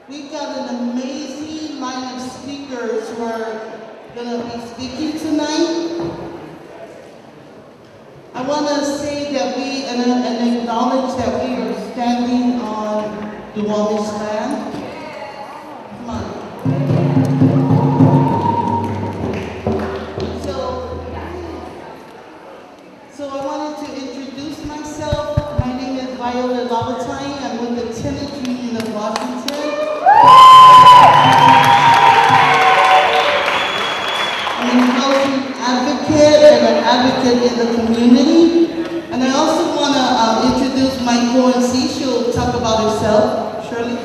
We've got an amazing line of speakers who are going to be speaking tonight. I want to say that and acknowledge that we are standing on Duwamish land. Come on. So I wanted to introduce myself. My name is Viola Labatai. I'm with the Tenants Union of Washington. I'm a housing advocate and an advocate in the community. And I also want to introduce my co-MC. She'll talk about herself. Shirley?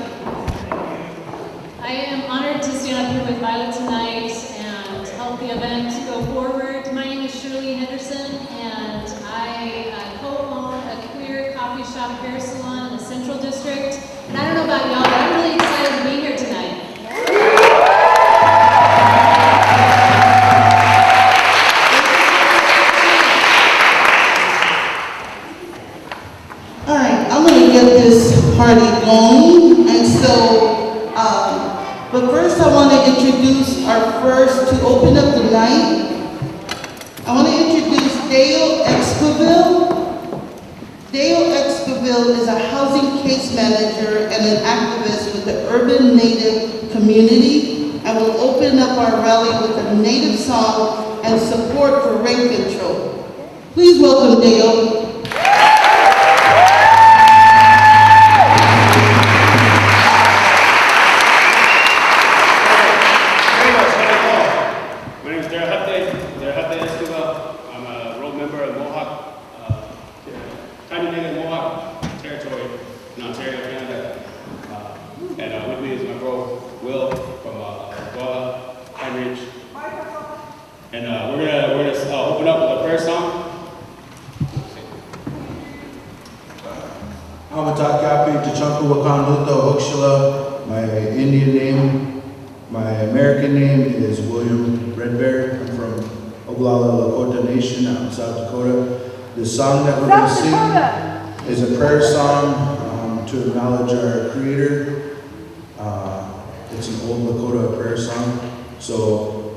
I am honored to stand up here with Violet tonight and help the event go forward. My name is Shirley Henderson, and I co-own a queer coffee shop hair salon in the Central District. And I don't know about y'all, but I'm really excited to be here tonight. All right, I'm going to get this party going. And so, but first I want to introduce our first, to open up the night, I want to introduce Dale Exquiville. Dale Exquiville is a housing case manager and an activist with the urban Native community, and will open up our rally with a Native song and support for rape control. Please welcome Dale. My Indian name, my American name is William Redbear. I'm from Oglala Lakota Nation out in South Dakota. The song that we're going to sing is a prayer song to acknowledge our Creator. It's an old Lakota prayer song. So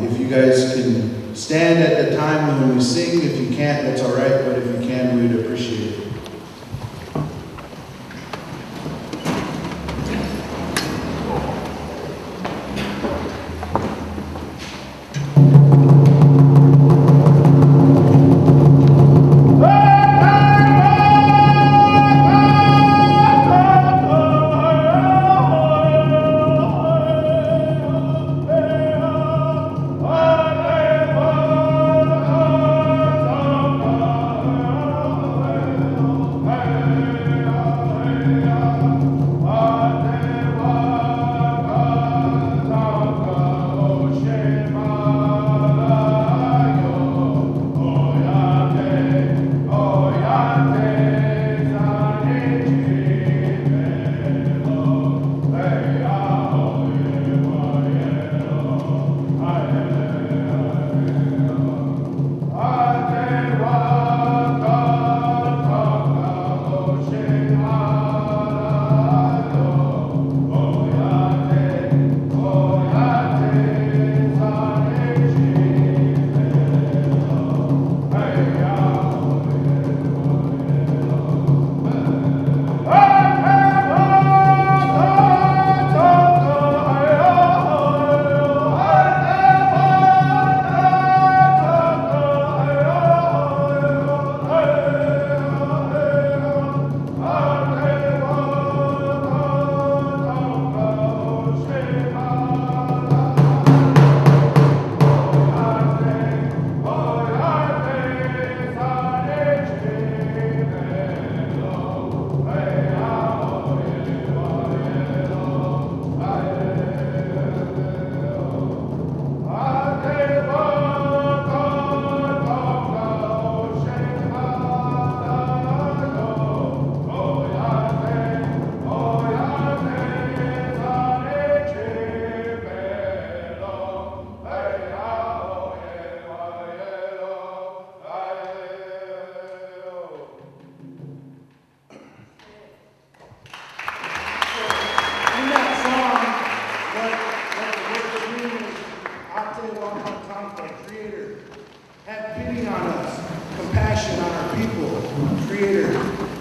if you guys can stand at the time when we sing, if you can't, that's all right, but if you can, we'd appreciate it.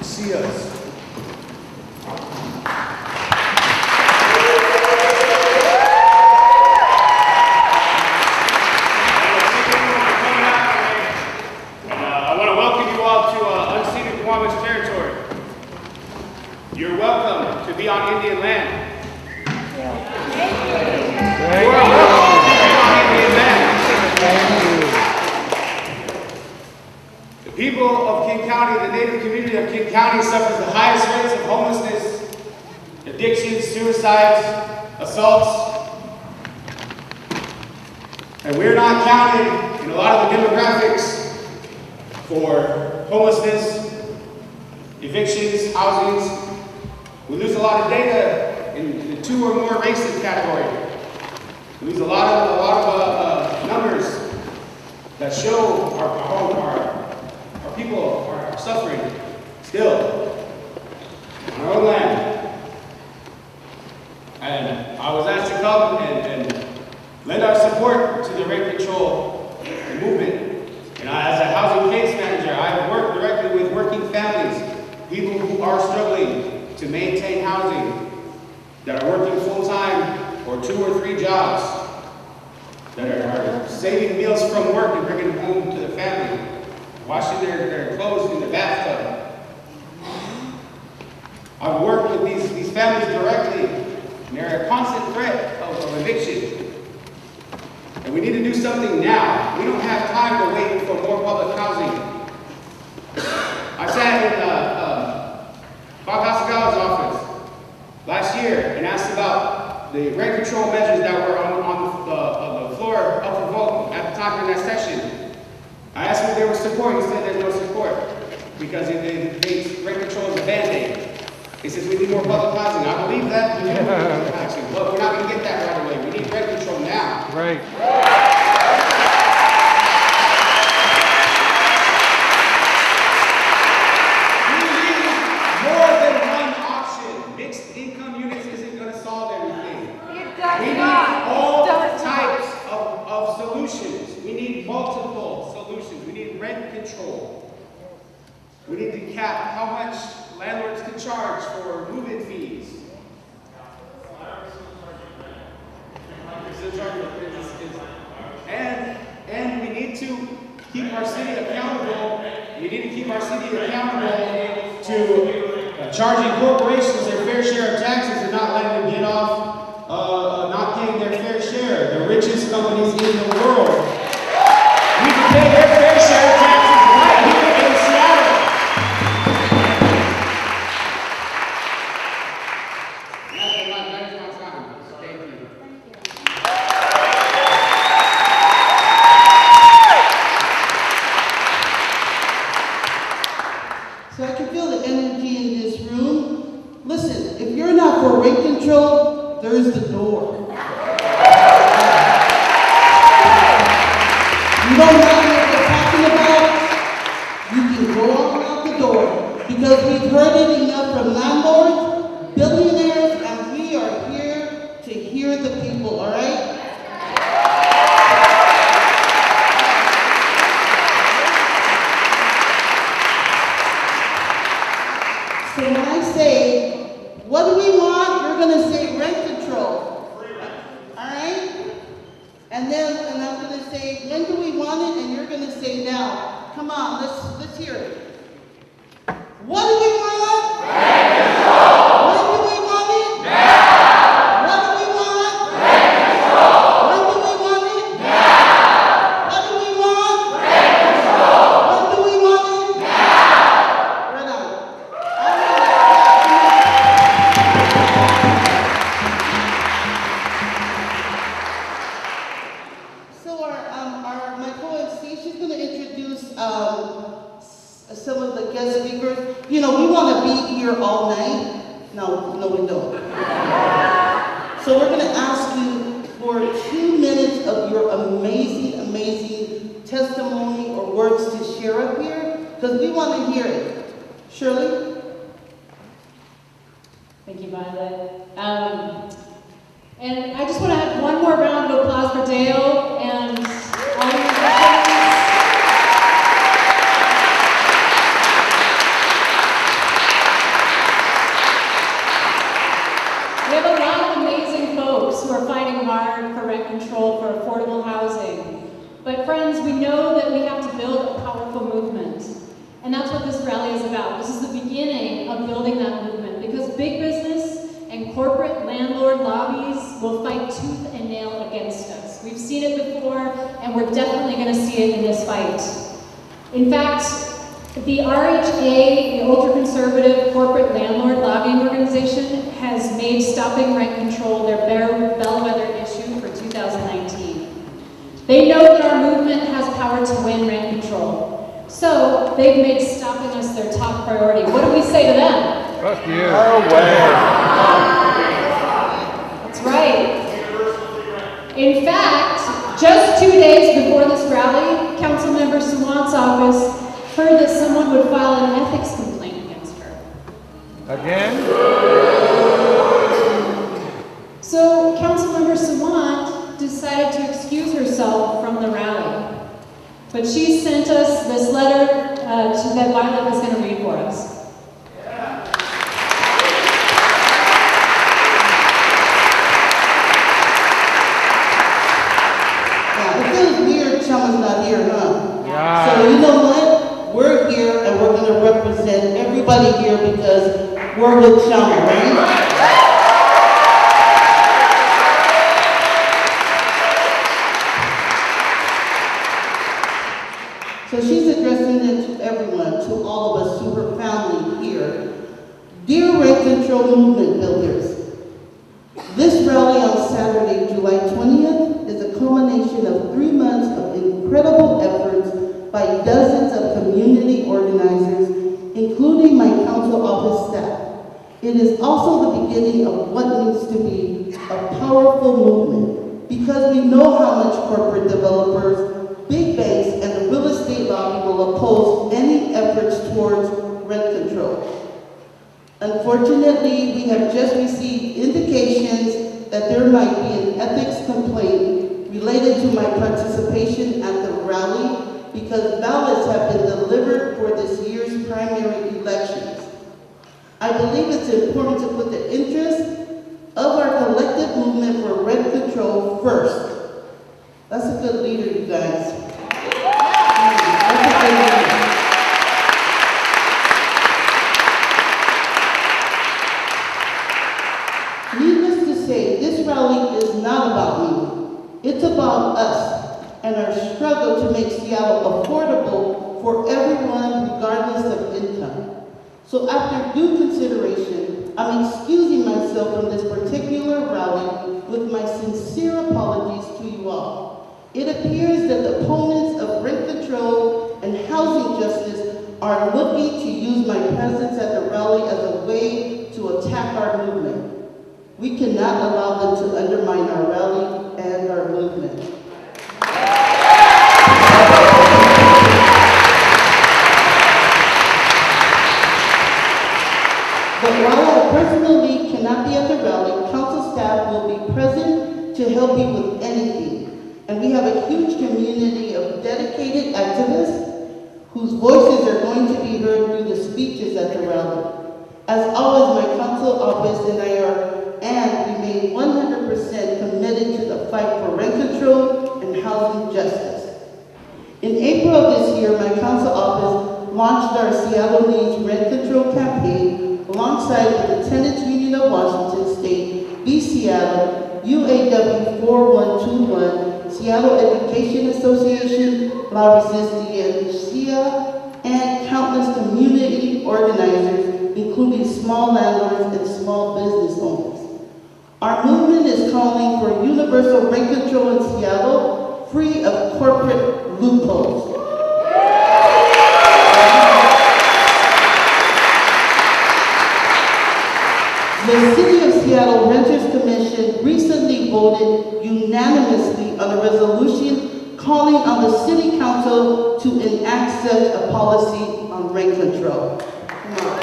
see us. I want to welcome you all to unceded Guaymas territory. You're welcome to be on Indian land. You are welcome to be on Indian land. The people of King County, the native community of King County, suffers the highest rates of homelessness, addictions, suicides, assaults. And we're not counted in a lot of the demographics for homelessness, evictions, housings. We lose a lot of data in the 2 or more races category. We lose a lot of numbers that show our people are suffering still on our own land. And I was asked to come and lend our support to the rent control movement. And as a housing case manager, I have worked directly with working families, people who are struggling to maintain housing, that are working full-time or 2 or 3 jobs, that are saving meals from work and bringing them home to the family, washing their clothes in the bathtub. I've worked with these families directly, and they're a constant threat of eviction. And we need to do something now. We don't have time to wait for more public housing. I sat in Bob Hasagawa's office last year and asked about the rent control measures that were on the floor up for vote at the time in that session. I asked him if there was support. He said there's no support because they rent control is a band-aid. He says we need more public housing. I believe that. We need more public housing. But we're not going to get that right away. We need rent control now. Right. We need more than one option. Mixed income units isn't going to solve everything. We need all types of solutions. We need multiple solutions. We need rent control. We need to cap how much landlords can charge for move-in fees. And we need to keep our city accountable. We need to keep our city accountable to charging corporations their fair share of taxes and not letting them get off not paying their fair share. The richest companies in the world need to pay their fair share of taxes right here in Seattle. That's my time. Thank you. So I can feel the energy in this room. Listen, if you're not for rent control, there's the door. You don't know what we're talking about? You can go on out the door because we've heard it enough from landlords, billionaires, and we are here to hear the people, all right? So when I say, what do we want? You're going to say rent control. All right? And I'm going to say, when do we want it? And you're going to say now. Come on, let's hear it. What do we want? Rent control. When do we want it? Now. What do we want? Rent control. When do we want it? Now. What do we want? Rent control. When do we want it? Now. Right on. So my co-MC, she's going to introduce some of the guest speakers. You know, we want to be here all night. No, we don't. So we're going to ask you for 2 minutes of your amazing testimony or words to share up here, because we want to hear it. Shirley? Thank you, Violet. And I just want to have one more round of applause for Dale and all of you. we know that we have to build a powerful movement. And that's what this rally is about. This is the beginning of building that movement, because big business and corporate landlord lobbies will fight tooth and nail against us. We've seen it before, and we're definitely going to see it in this fight. In fact, the RHA, the ultra-conservative corporate landlord lobbying organization, has made stopping rent control their bellwether issue for 2019. They know that our movement has power to win rent control. So they've made stopping us their top priority. What do we say to them? Fuck you. No way. That's right. In fact, just 2 days before this rally, Councilmember Sawant's office heard that someone would file an ethics complaint against her. Again? So Councilmember Sawant decided to excuse herself from the rally. But she sent us this letter that Violet was going to read for us. Yeah, it feels weird Chum is not here, huh? Yeah. So you know what? We're here and we're going to represent everybody here because we're with Chum, right? So she's addressing it to everyone, to all of us, to her family here. Dear rent control movement builders, this rally on Saturday, July 20th, is a culmination of 3 months of incredible efforts by dozens of community organizers, including my council office staff. It is also the beginning of what needs to be a powerful movement, because we know how much corporate developers, big banks, and the real estate lobby will oppose any efforts towards rent control. Unfortunately, we have just received indications that there might be an ethics complaint related to my participation at the rally because ballots have been delivered for this year's primary elections. I believe it's important to put the interests of our collective movement for rent control first. That's a good leader, you guys. That's a good leader. Needless to say, this rally is not about me. It's about us and our struggle to make Seattle affordable for everyone regardless of income. So after due consideration, I'm excusing myself from this particular rally with my sincere apologies to you all. It appears that the opponents of rent control and housing justice are looking to use my presence at the rally as a way to attack our movement. We cannot allow them to undermine our rally and our movement. But while I personally cannot be at the rally, council staff will be present to help you with anything. And we have a huge community of dedicated activists whose voices are going to be heard through the speeches at the rally. As always, my council office and I remain 100% committed to the fight for rent control and housing justice. In April of this year, my council office launched our Seattle Needs Rent Control campaign alongside the Tenants Union of Washington State, Be Seattle, UAW 4121, Seattle Education Association, La Resistencia, and countless community organizers, including small landlords and small business owners. Our movement is calling for universal rent control in Seattle, free of corporate loopholes. The City of Seattle Renters Commission recently voted unanimously on a resolution calling on the City Council to enact such a policy on rent control. Come on.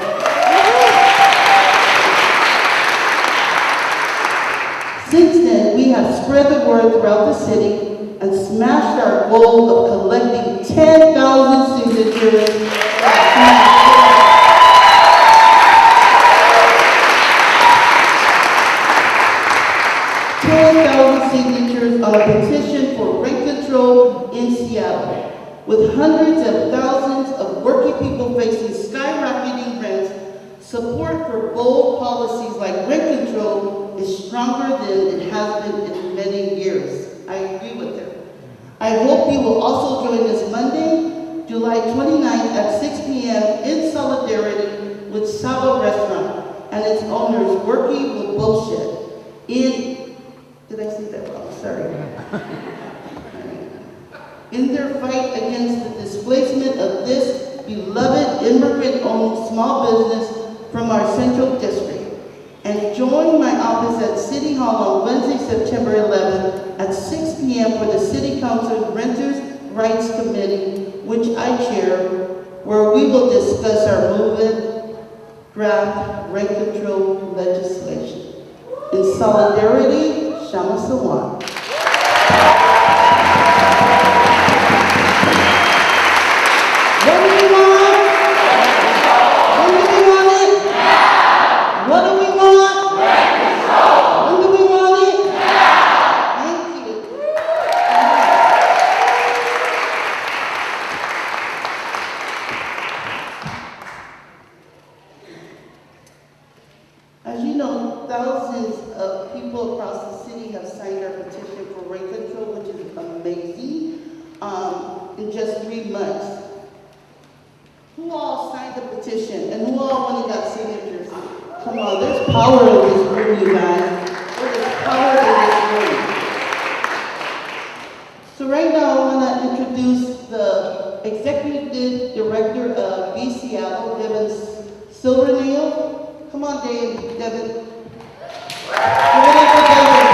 Since then, we have spread the word throughout the city and smashed our goal of collecting 10,000 signatures. 10,000 signatures on a petition for rent control in Seattle. With hundreds of thousands of working people facing skyrocketing rents, support for bold policies like rent control is stronger than it has been in many years. I agree with her. I hope you will also join us Monday, July 29th at 6 p.m. in solidarity with Saba Restaurant and its owners working with bullshit did I say that wrong? Sorry. In their fight against the displacement of this beloved immigrant-owned small business from our central district. And join my office at City Hall on Wednesday, September 11th at 6 p.m. for the City Council's Renters' Rights Committee, which I chair, where we will discuss our movement draft rent control legislation. In solidarity, Shama Sawan. What do we want? When do we want it? What do we want? When do we want it? Thank you. As you know, thousands of people across the city have signed our petition for rent control, which is amazing, in just 3 months. Who all signed the petition and who all went and got signatures? Come on, there's power in this room, you guys. There is power in this room. So right now, I want to introduce the Executive Director of Seattle, Devin Silvernail. Come on, Devin. Give it up for Devin.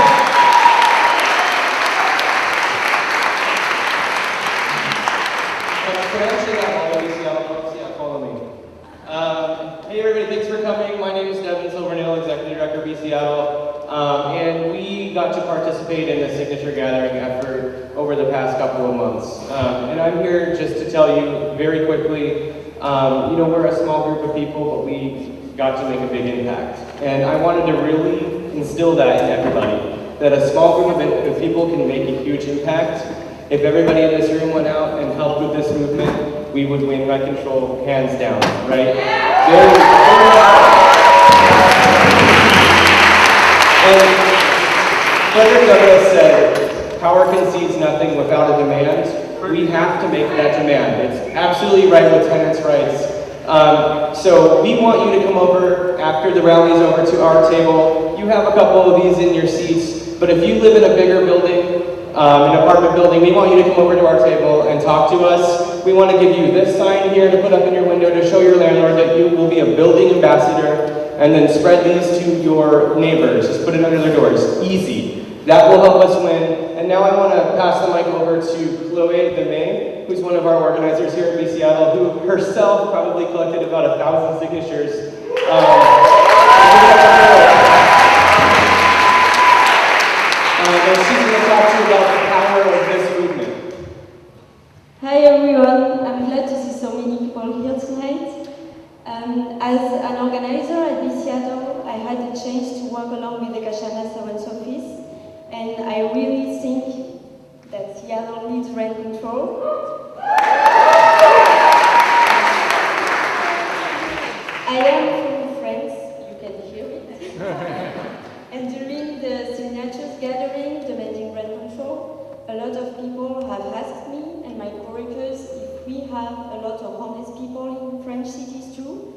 Hey everybody, thanks for coming. My name is Devin Silvernail, Executive Director of Seattle, and we got to participate in the signature gathering effort over the past couple of months. And I'm here just to tell you very quickly, we're a small group of people, but we got to make a big impact. And I wanted to really instill that in everybody, that a small group of people can make a huge impact. If everybody in this room went out and helped with this movement, we would win rent control hands down, right? And Frederick Douglass said, power concedes nothing without a demand. We have to make that demand. It's absolutely right with tenants' rights. So we want you to come over after the rally's over to our table. You have a couple of these in your seats, but if you live in a bigger building, an apartment building, we want you to come over to our table and talk to us. We want to give you this sign here to put up in your window to show your landlord that you will be a building ambassador, and then spread these to your neighbors. Just put it under their doors. Easy. That will help us win. And now I want to pass the mic over to Chloe DeMay, who's one of our organizers here at Seattle, who herself probably collected about 1,000 signatures. And she's going to talk to you about the power of this movement. Hi everyone, I'm glad to see so many people here tonight. As an organizer at Seattle, I had the chance to work along with the Kashana Savant's office, and I really think that Seattle needs rent control. I am from France, you can hear it. And during the signatures gathering demanding rent control, a lot of people have asked me and my coworkers if we have a lot of homeless people in French cities too.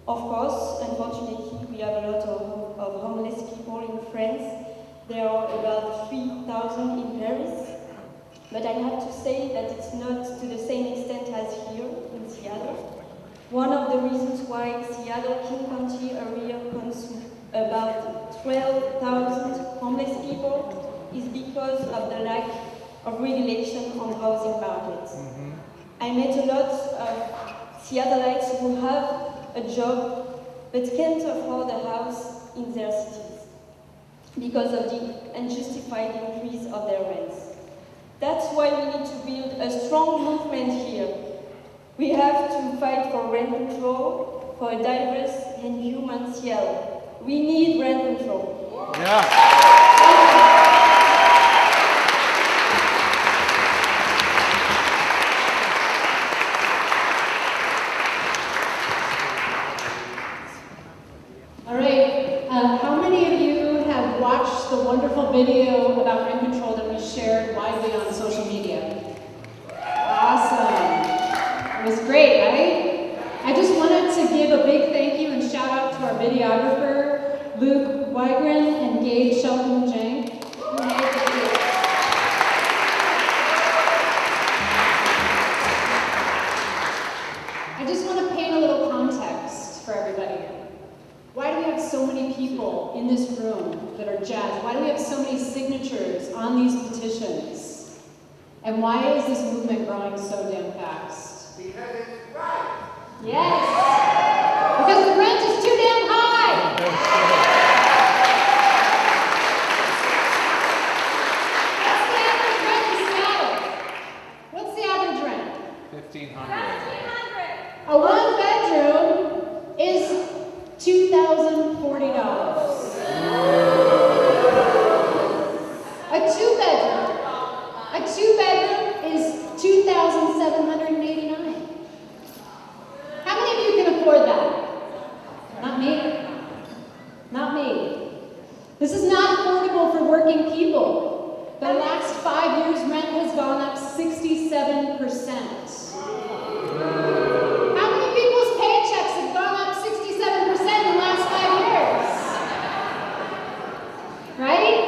Of course, unfortunately, we have a lot of homeless people in France. There are about 3,000 in Paris. But I have to say that it's not to the same extent as here in Seattle. One of the reasons why Seattle King County area counts about 12,000 homeless people is because of the lack of regulation on housing markets. I met a lot of Seattleites who have a job but can't afford a house in their cities because of the unjustified increase of their rents. That's why we need to build a strong movement here. We have to fight for rent control, for a diverse and human Seattle. We need rent control. watched the wonderful video about rent control that we shared widely on social media. Awesome. It was great, right? I just wanted to give a big thank you and shout out to our videographer, Luke Wygren and Gabe Shelton Jang, who made the video. I just want to paint a little context for everybody. Why do we have so many people in this room that are jazzed? Why do we have so many signatures on these petitions? And why is this movement growing so damn fast? Because it's right. Yes! Because the rent is too damn high! What's the average rent in Seattle? What's the average rent? $1,500. A one-bedroom is $2,040. A two-bedroom is $2,789. How many of you can afford that? Not me. Not me. This is not affordable for working people. The last 5 years, rent has gone up 67%. How many people's paychecks have gone up 67% in the last 5 years? Right?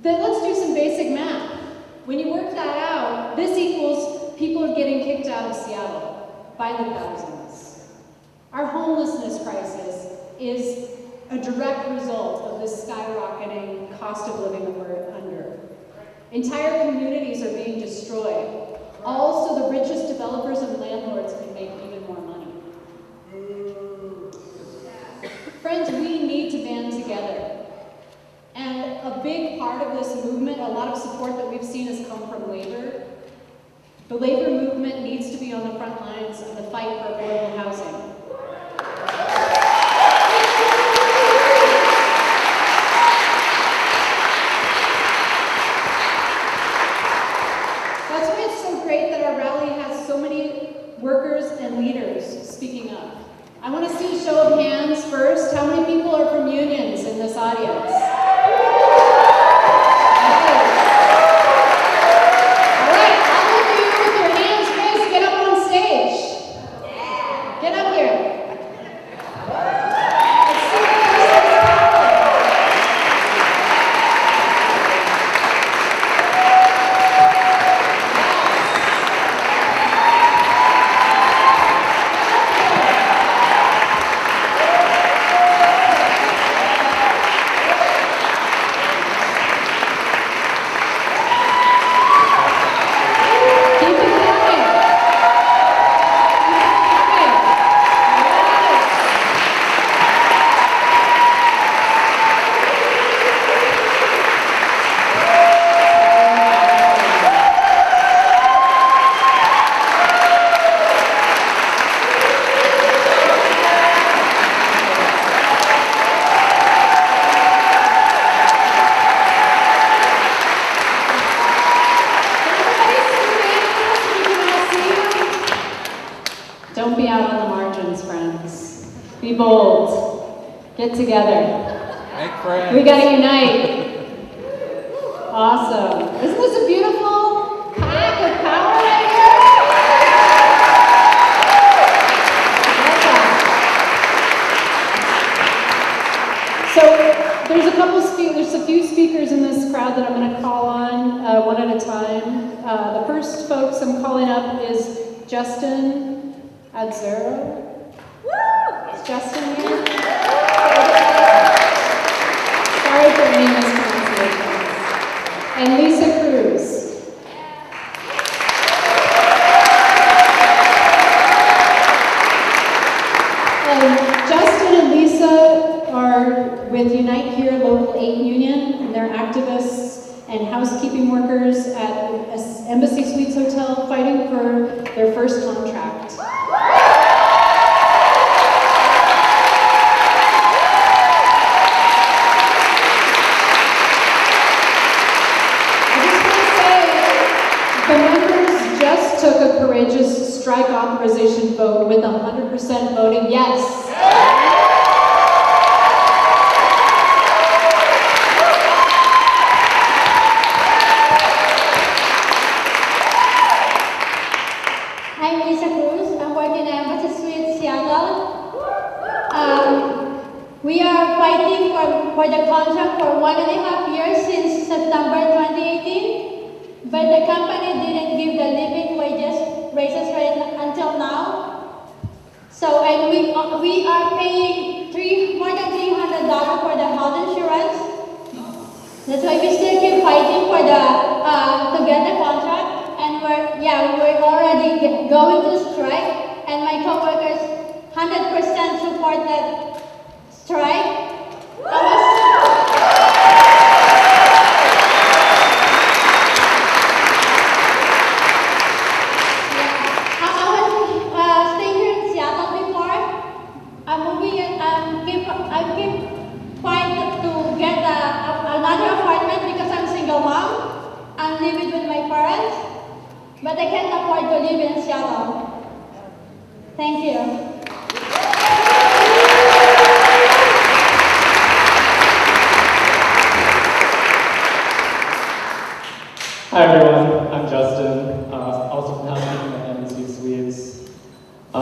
Then let's do some basic math. When you work that out, this equals people are getting kicked out of Seattle by the thousands. Our homelessness crisis is a direct result of this skyrocketing cost of living that we're under. Entire communities are being destroyed. Also, the richest developers and landlords can make even more money. Friends, we need to band together. And a big part of this movement, a lot of support that we've seen has come from labor. The labor movement needs to be on the front lines of the fight for affordable housing. That's why it's so great that our rally has so many workers and leaders speaking up. I want to see a show of hands first. How many people are from unions in this audience? Get up here. Don't be out on the margins, friends. Be bold. Get together. Make friends. We gotta unite. Awesome. Isn't this a beautiful pack of power right here? So there's a few speakers in this crowd that I'm going to call on one at a time. The first folks I'm calling up is Justin Adzero. Woo! Is Justin here? Sorry for any mispronunciations. And Lisa Cruz. Justin and Lisa are with Unite Here Local 8 Union, and they're activists and housekeeping workers at Embassy Suites Hotel fighting for their first contract. The members just took a courageous strike authorization vote with 100% voting yes. We are fighting for the contract for 1.5 years since September 2018, but the company didn't give the living wages raises right until now. So, and we are paying more than $300 for the health insurance. That's why we still keep fighting for the to get the contract, and we're already going to strike, and my coworkers 100% support that strike. I was staying here in Seattle before. I'm moving in. I keep trying to get another apartment because I'm a single mom. I'm living with my parents, but I can't afford to live in Seattle. Thank you. Hi everyone, I'm Justin, also from housekeeping at NBC Swedes. I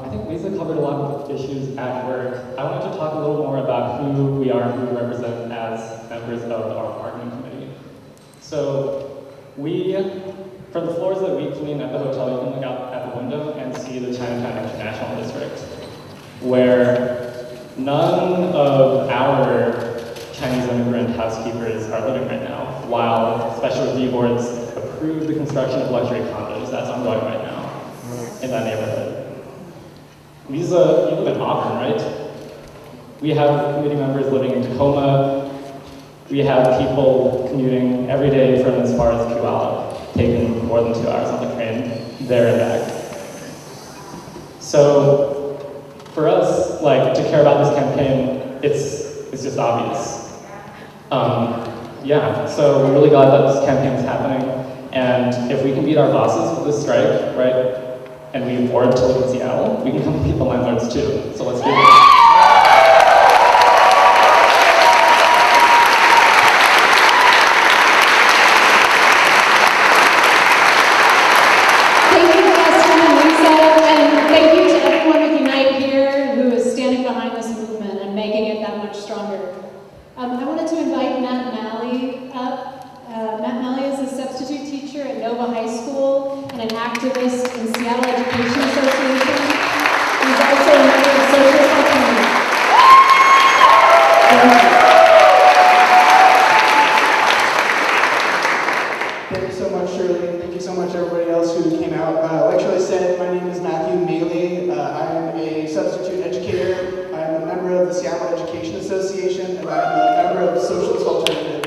think Lisa covered a lot of issues at work. I wanted to talk a little more about who we are and who we represent as members of our bargaining committee. So from the floors that we clean at the hotel, you can look out at the window and see the Chinatown International District, where none of our Chinese immigrant housekeepers are living right now, while special review boards approve the construction of luxury condos. That's ongoing right now in that neighborhood. Lisa, you live in Auburn, right? We have committee members living in Tacoma. We have people commuting every day from as far as Puyallup, taking more than 2 hours on the train there and back. So for us, to care about this campaign, it's just obvious. So we're really glad that this campaign is happening, and if we can beat our bosses with this strike, right, and we afford to live in Seattle, we can come beat the landlords too. So let's do it. Thank you, Justin and Lisa, and thank you to everyone at Unite here who is standing behind this movement and making it that much stronger. I wanted to invite Matt Malley up. Matt Malley is a substitute teacher at Nova High School and an activist in Seattle Education Association. He's also a member of Socialist Alternative. Thank you so much, Shirley. Thank you so much, everybody else who came out. Like Shirley said, my name is Matthew Maley. I'm a substitute educator. I'm a member of the Seattle Education Association, and I'm a member of Socialist Alternative.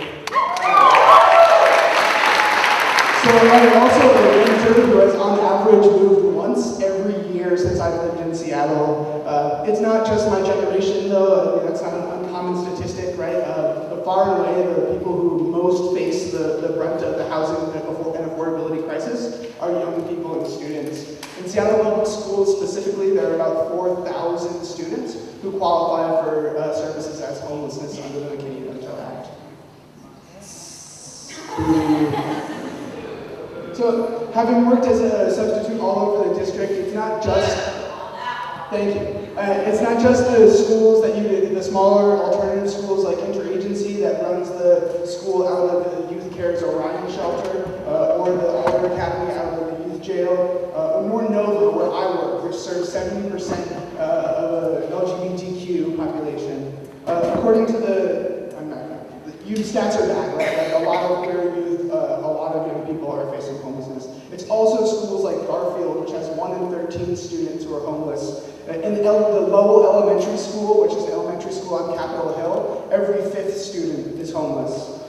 So I'm also a renter who has, on average, moved once every year since I've lived in Seattle. It's not just my generation, though. That's not an uncommon statistic, right? But far and away, the people who most face the brunt of the housing and affordability crisis are young people and students. In Seattle Public Schools specifically, there are about 4,000 students who qualify for services as homelessness under the McKinney-Vento Act. So, having worked as a substitute all over the district, it's not just, thank you. It's not just the schools the smaller alternative schools like Interagency that runs the school out of the Youth Cares Orion shelter, or the Oliver Academy out of the youth jail, or Nova, where I work, which serves 70% of the LGBTQ population. According to the youth stats are bad, right? Like a lot of queer youth, a lot of young people are facing homelessness. It's also schools like Garfield, which has 1 in 13 students who are homeless. In the Lowell Elementary School, which is an elementary school on Capitol Hill, every 5th student is homeless.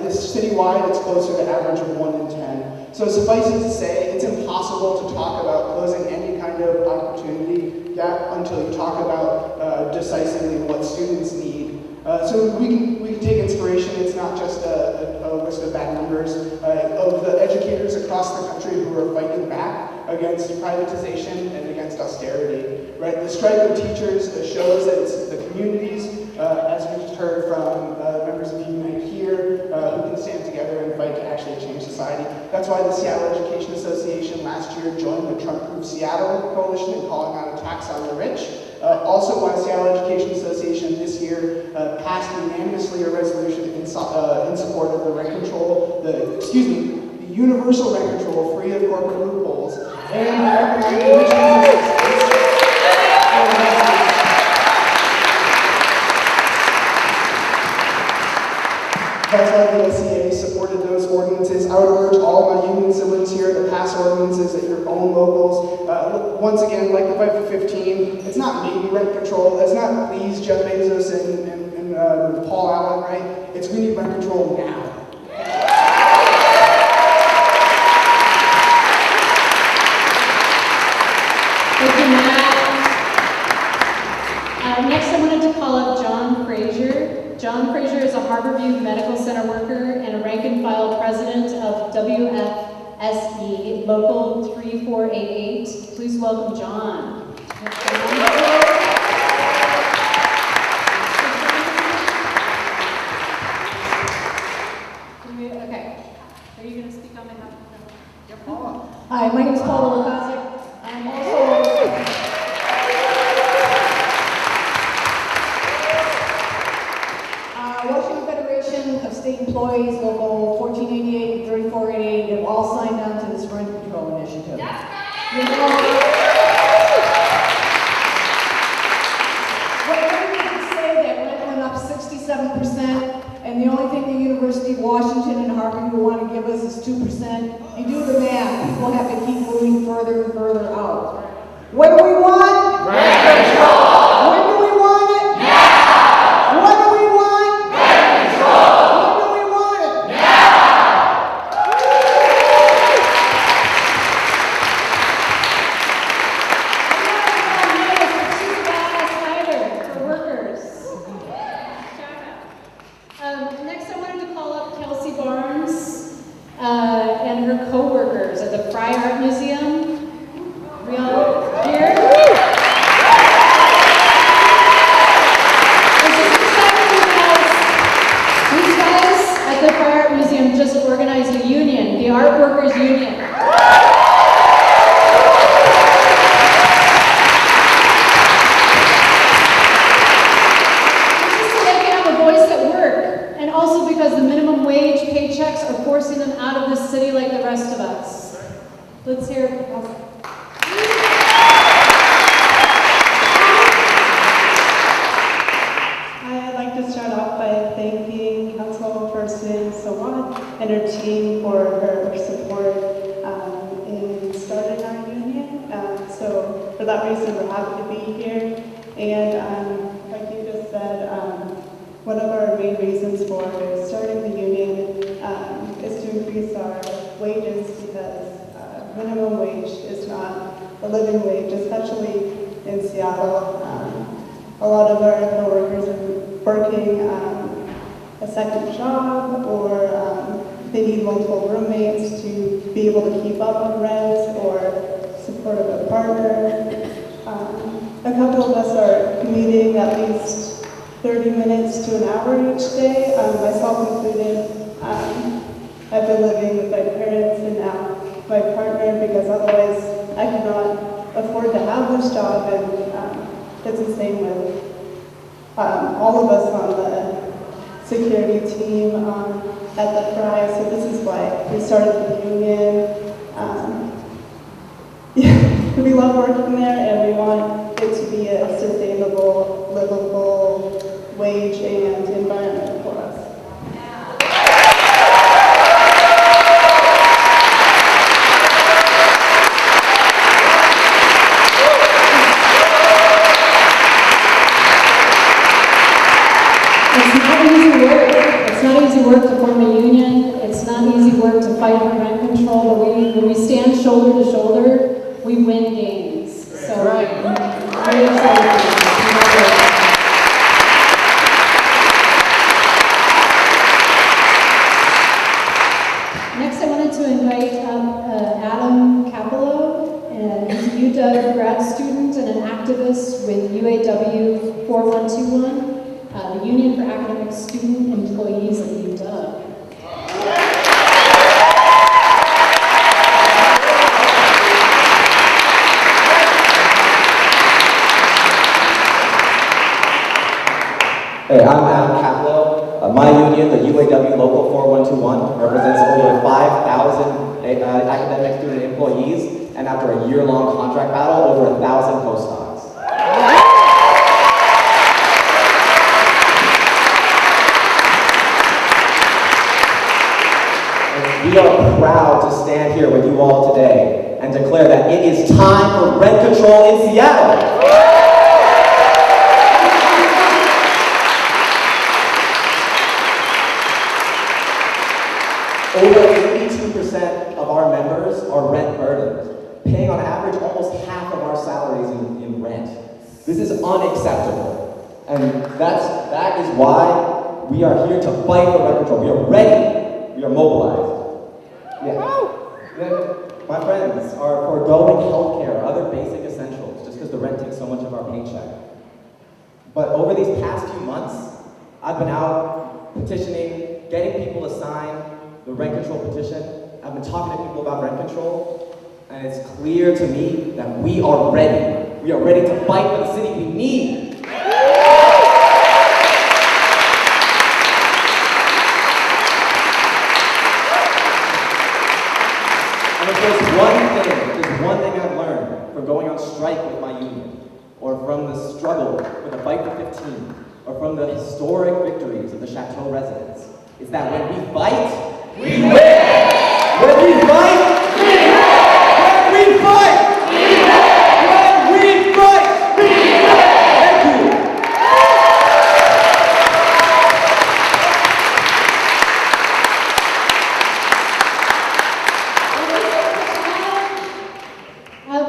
It's citywide, it's closer to average of 1 in 10. So suffice it to say, it's impossible to talk about closing any kind of opportunity gap until you talk about decisively what students need. So we can take inspiration. It's not just a list of bad numbers of the educators across the country who are fighting back against privatization and against austerity. Right, the strike of teachers shows that it's the communities, as we just heard from members of Unite here, who can stand together and fight to actually change society. That's why the Seattle Education Association last year joined the Trump-Proof Seattle coalition in calling out a tax on the rich. Also, why Seattle Education Association this year passed unanimously a resolution in support of the rent control, the universal rent control free of corporate loopholes, and that's why the SEA supported those ordinances. I would urge all my union siblings here to pass ordinances at your own locals. Once again, like the Fight for 15, it's not maybe rent control. It's not please Jeff Bezos and Paul Allen, right? It's we need rent control now. Thank you, Matt. Next, I wanted to call up John Frazier. John Frazier is a Harborview Medical Center worker and a rank-and-file president of WFSE Local 3488. Please welcome John. Okay. Are you going to speak on behalf of them? Yep. Hi, my name is Paula Lukasik. I'm also Washington Federation of State Employees, Local 1488 and 3488 have all signed on to this rent control initiative. What everybody say that rent went up 67%, and the only thing the University of Washington and Harvard will want to give us is 2%. You do the math, people have to keep moving further and further out. What do we want? Rent control! When do we want it? Now! What do we want? Rent control! When do we want it? Now! For workers. Next, I wanted to call up Kelsey Barnes and her co-workers at the Fry Art Museum. We all here? This is exciting because these guys at the Fry Art Museum just organized a union, the Art Workers Union. And also because the minimum wage paychecks are forcing them out of this city like the rest of us. Let's hear it. I'd like to start off by thanking Councilperson Sawant and her team for her support in starting our union. So for that reason, we're happy to be here. And like you just said, one of our main reasons for starting the union is to increase our wages because minimum wage is not a living wage, especially in Seattle. A lot of our coworkers are working a second job or they need multiple roommates to be able to keep up with rent or support of a partner. A couple of us are commuting at least 30 minutes to an hour each day, myself included. I've been living with my parents and now my partner because otherwise I could not afford to have this job, and it's the same with all of us on the security team at the Fry, so this is why we started the union. We love working there and we want it to be a sustainable, livable wage and environment for us. It's not easy work. It's not easy work to form a union. It's not easy work to fight for rent control, but when we stand shoulder to shoulder, we win games. So I'm really excited. Next, I wanted to invite up Adam Capello, and he's a UW grad student and an activist with UAW 4121, the Union for Academic Student Employees at UW. Hey, I'm Adam Caplow. My union, the UAW Local 4121, represents over 5,000 academic student employees, and after a year-long contract battle, over 1,000 postdocs. We are proud to stand here with you all today and declare that it is time for rent control in Seattle. Over 82% of our members are rent burdened, paying on average almost half of our salaries in rent. This is unacceptable. And that is why we are here to fight for rent control. We are ready. We are mobilized. My friends are foregoing healthcare, other basic essentials, just because the rent takes so much of our paycheck. But over these past few months, I've been out petitioning, getting people to sign the rent control petition. I've been talking to people about rent control, and it's clear to me that we are ready. We are ready to fight for the city we need. And if there's one thing I've learned from going on strike with my union, or from the struggle with the Fight for 15, or from the historic victories of the Chateau residents, is that when we fight, we win! When we fight, we win! When we fight, we win! When we fight, we win! Thank you!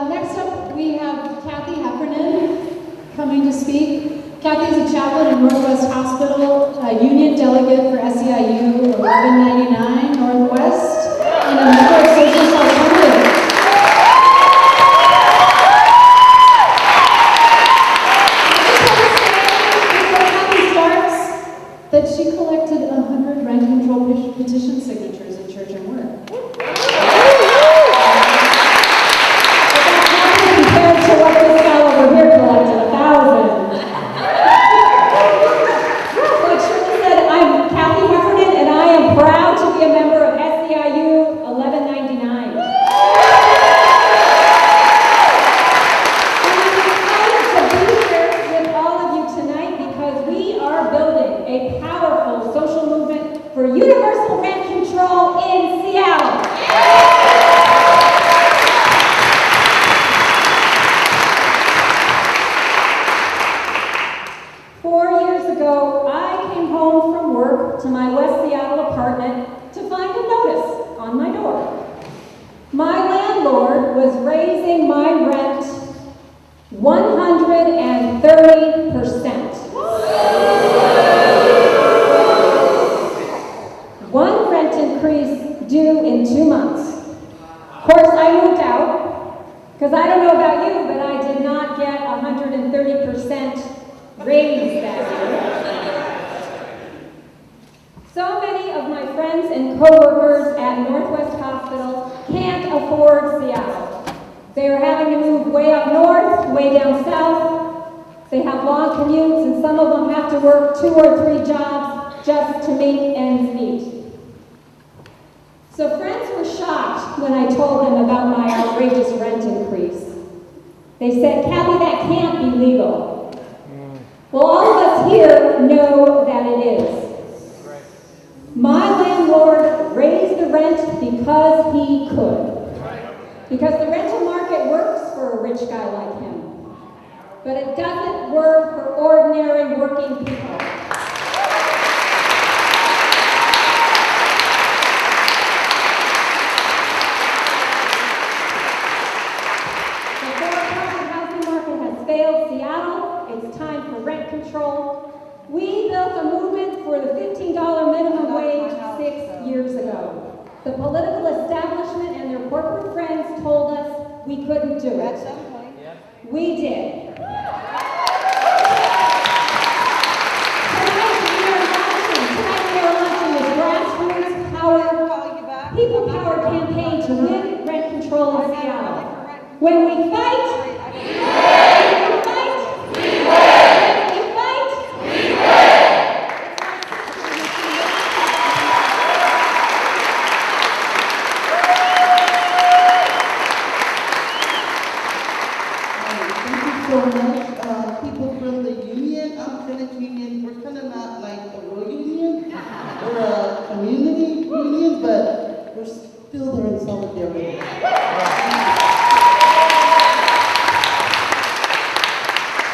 Next up, we have Kathy Heffernan coming to speak. Kathy is a chaplain in Northwest Hospital, a union delegate for SEIU 1199 Northwest, and a member of Socialist Alternative. Before Kathy starts, that she collected 100 rent control petition signatures at church and work. Compared to what this guy over here collected, 1,000. Like Shirley said, I'm Kathy Heffernan, and I am proud to be a member of SEIU 1199. And I'm excited to be here with all of you tonight because we are building a powerful social movement for universal rent control in Seattle. 4 years ago, I came home from work to my West Seattle apartment to find a notice on my door. My landlord was raising my rent 130%. One rent increase due in 2 months. Of course, I moved out, because I don't know about you, but I did not get 130% raise that year. So many of my friends and co-workers at Northwest Hospital can't afford Seattle. They are having to move way up north, way down south. They have long commutes, and some of them have to work 2 or 3 jobs just to make ends meet. So friends were shocked when I told them about my outrageous rent increase. They said, "Kathy, that can't be legal." Well, all of us here know that it is. My landlord raised the rent because he could. Because the rental market works for a rich guy like him. But it doesn't work for ordinary working people. Before a private housing market has failed Seattle, it's time for rent control. We built a movement for the $15 minimum wage 6 years ago. The political establishment and their corporate friends told us we couldn't do it. At some point. We did. Tonight we are launching this grassroots power, people power campaign to win rent control in Seattle. When we fight, we win. When we fight, we win. When we fight, we win.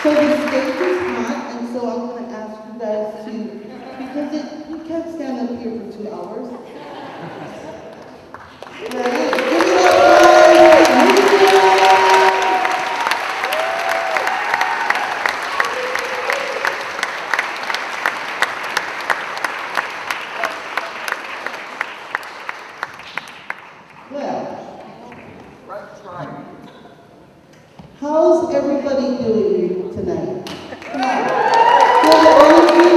So the stage is hot, and so I'm going to ask you guys to, because you can't stand up here for 2 hours. Right? Give it up, guys. Well, how's everybody doing tonight? Come on. Good energy?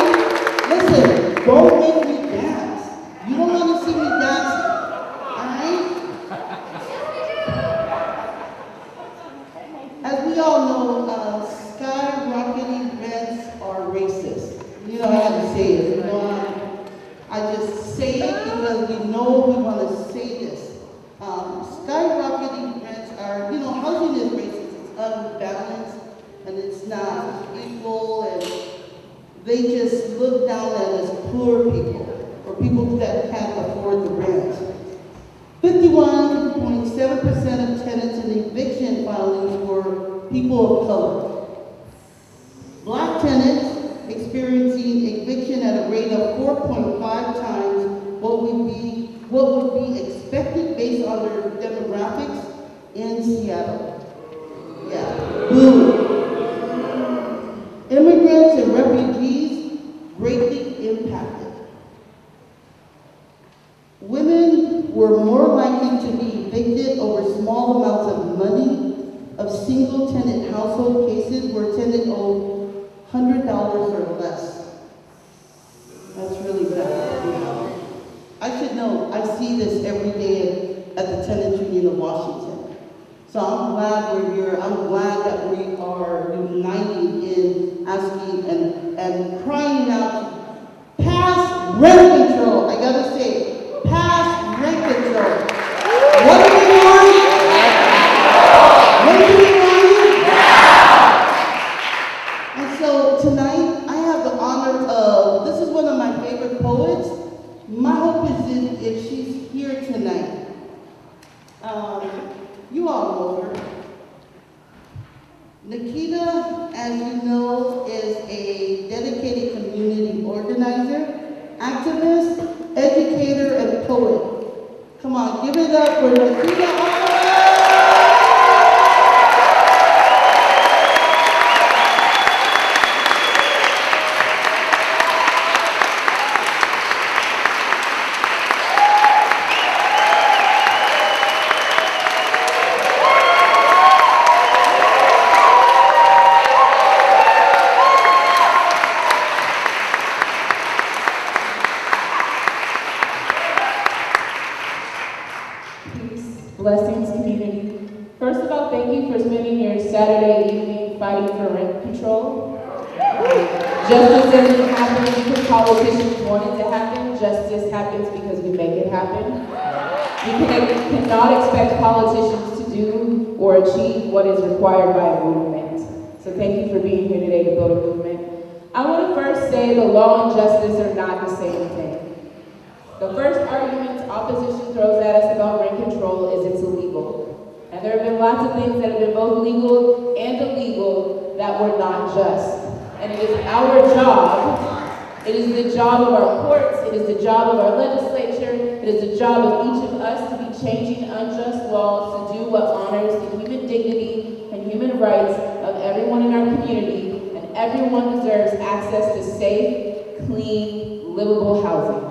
Listen, don't make me dance. You don't want to see me dancing. Alright? As we all know, skyrocketing rents are racist. You know, I have to say it. You know, I just say it because we know we want to say this. Skyrocketing rents are, you know, housing is racist. It's unbalanced and it's not equal, and they just look down at us poor people or people that can't afford the rent. 51.7% of tenants in eviction filings were people of color. Black tenants experiencing eviction at a rate of 4.5 times what would be expected based on their demographics in Seattle. Yeah, boom. Immigrants and refugees greatly impacted. Women were more likely to be evicted over small amounts of money. Of single-tenant household cases where tenant owed $100 or less. That's really bad. I should know. I see this every day at the Tenants Union of Washington. So I'm glad we're here. I'm glad that we are uniting in asking and crying out, pass rent control. I gotta say, pass rent control. What do we want? What do we want? And so tonight, I have the honor of, this is one of my favorite poets. My hope is if she's here tonight. You all know her. Nikita, as you know, is a dedicated community organizer, activist, educator, and poet. Come on, give it up for Nikita. Blessings, community. First of all, thank you for spending your Saturday evening fighting for rent control. Justice doesn't happen because politicians want it to happen. Justice happens because we make it happen. We cannot expect politicians to do or achieve what is required by a movement. So thank you for being here today to build a movement. I want to first say the law and justice are not the same thing. The first argument opposition throws at us about rent control is it's illegal. And there have been lots of things that have been both legal and illegal that were not just. And it is our job, it is the job of our courts, it is the job of our legislature, it is the job of each of us to be changing unjust laws to do what honors the human dignity and human rights of everyone in our community, and everyone deserves access to safe, clean, livable housing.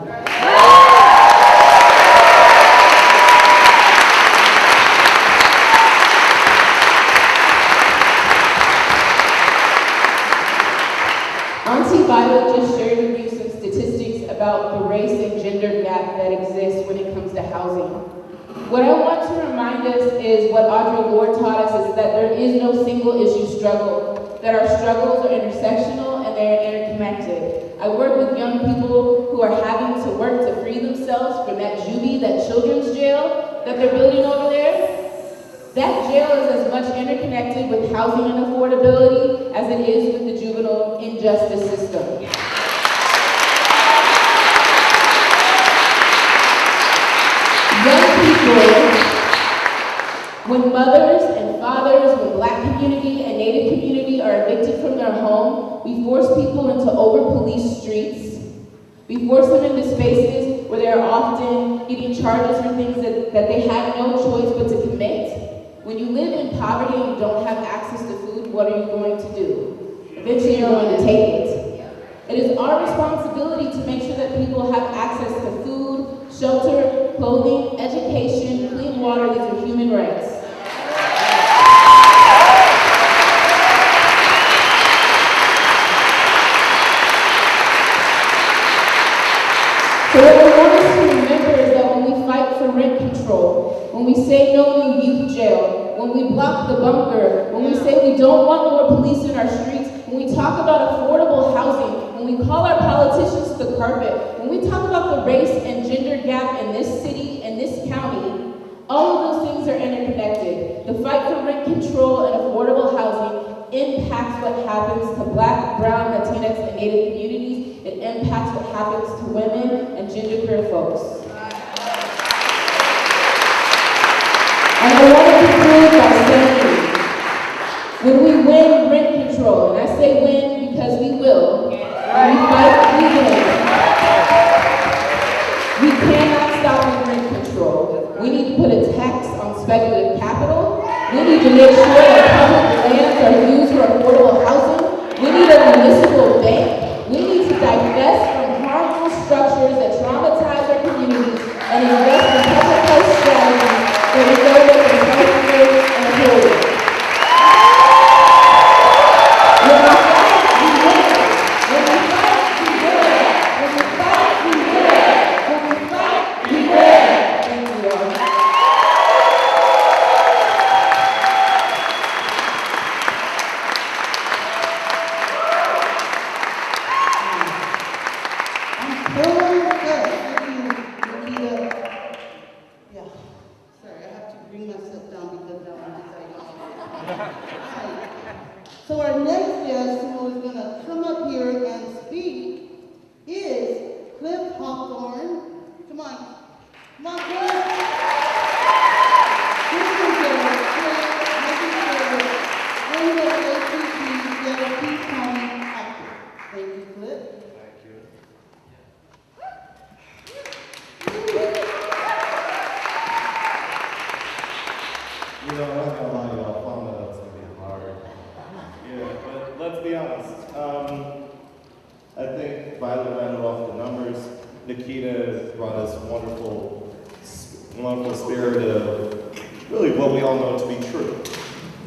Auntie Violet just shared with you some statistics about the race and gender gap that exists when it comes to housing. What I want to remind us is what Audre Lorde taught us is that there is no single issue struggle, that our struggles are intersectional and they're interconnected. I work with young people who are having to work to free themselves from that juvie, that children's jail that they're building over there. That jail is as much interconnected with housing and affordability as it is with the juvenile injustice system. Young people, when mothers and fathers, when Black community and Native community are evicted from their home. We force people into over-policed streets. We force them into spaces where they're often getting charges for things that they have no choice but to commit. When you live in poverty and you don't have access to food, what are you going to do? Eventually you're going to take it. It is our responsibility to make sure that people have access to food, shelter, clothing, education, clean water. These are human rights. So what I want us to remember is that when we fight for rent control, when we say no new youth jail, when we block the bunker, when we say we don't want more police in our streets, when we talk about affordable housing, when we call our politicians to the carpet, when we talk about the race and gender gap in this city and this county, all of those things are interconnected. The fight for rent control and affordable housing impacts what happens to Black, Brown, Latinx, and Native communities. It impacts what happens to women and genderqueer folks. And I want to conclude by saying, when we win rent control, and I say win because we will, when we fight, we win. We cannot stop with rent control. We need to put a tax on speculative capital. We need to make sure that public lands are used for affordable housing. We need a municipal bank. We need to divest from harmful structures that traumatize our communities and invest in public health strategies that we know that can healthier and healthier. When we fight, we win. When we fight, we win. When we fight, we win. When we fight, we win. Thank you all. So our next guest who is going to come up here and speak is Cliff Hawthorne. Come on. Come on, Cliff. This is the NAACP Cherokee County actor. Thank you, Cliff. Thank you. You know, I'm not gonna lie to y'all, following that up's gonna be hard. Yeah, but let's be honest. I think Violet ran off the numbers. Nikita brought us wonderful spirit of really what we all know to be true.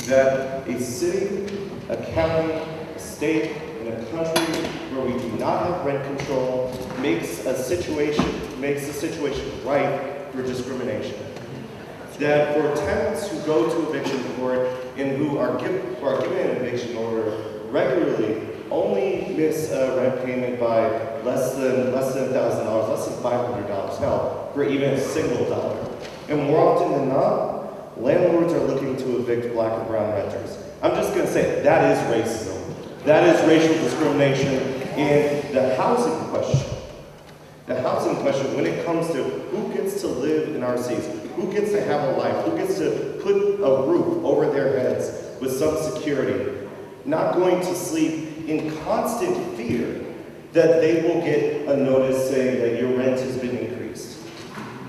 That a city, a county, a state, and a country where we do not have rent control makes a situation ripe for discrimination. That for tenants who go to eviction court and who are given an eviction order regularly only miss a rent payment by less than $1,000, less than $500, hell, for even a single dollar. And more often than not, landlords are looking to evict Black and brown renters. I'm just gonna say, that is racism. That is racial discrimination. And the housing question, when it comes to who gets to live in our cities, who gets to have a life, who gets to put a roof over their heads with some security, not going to sleep in constant fear that they will get a notice saying that your rent has been increased.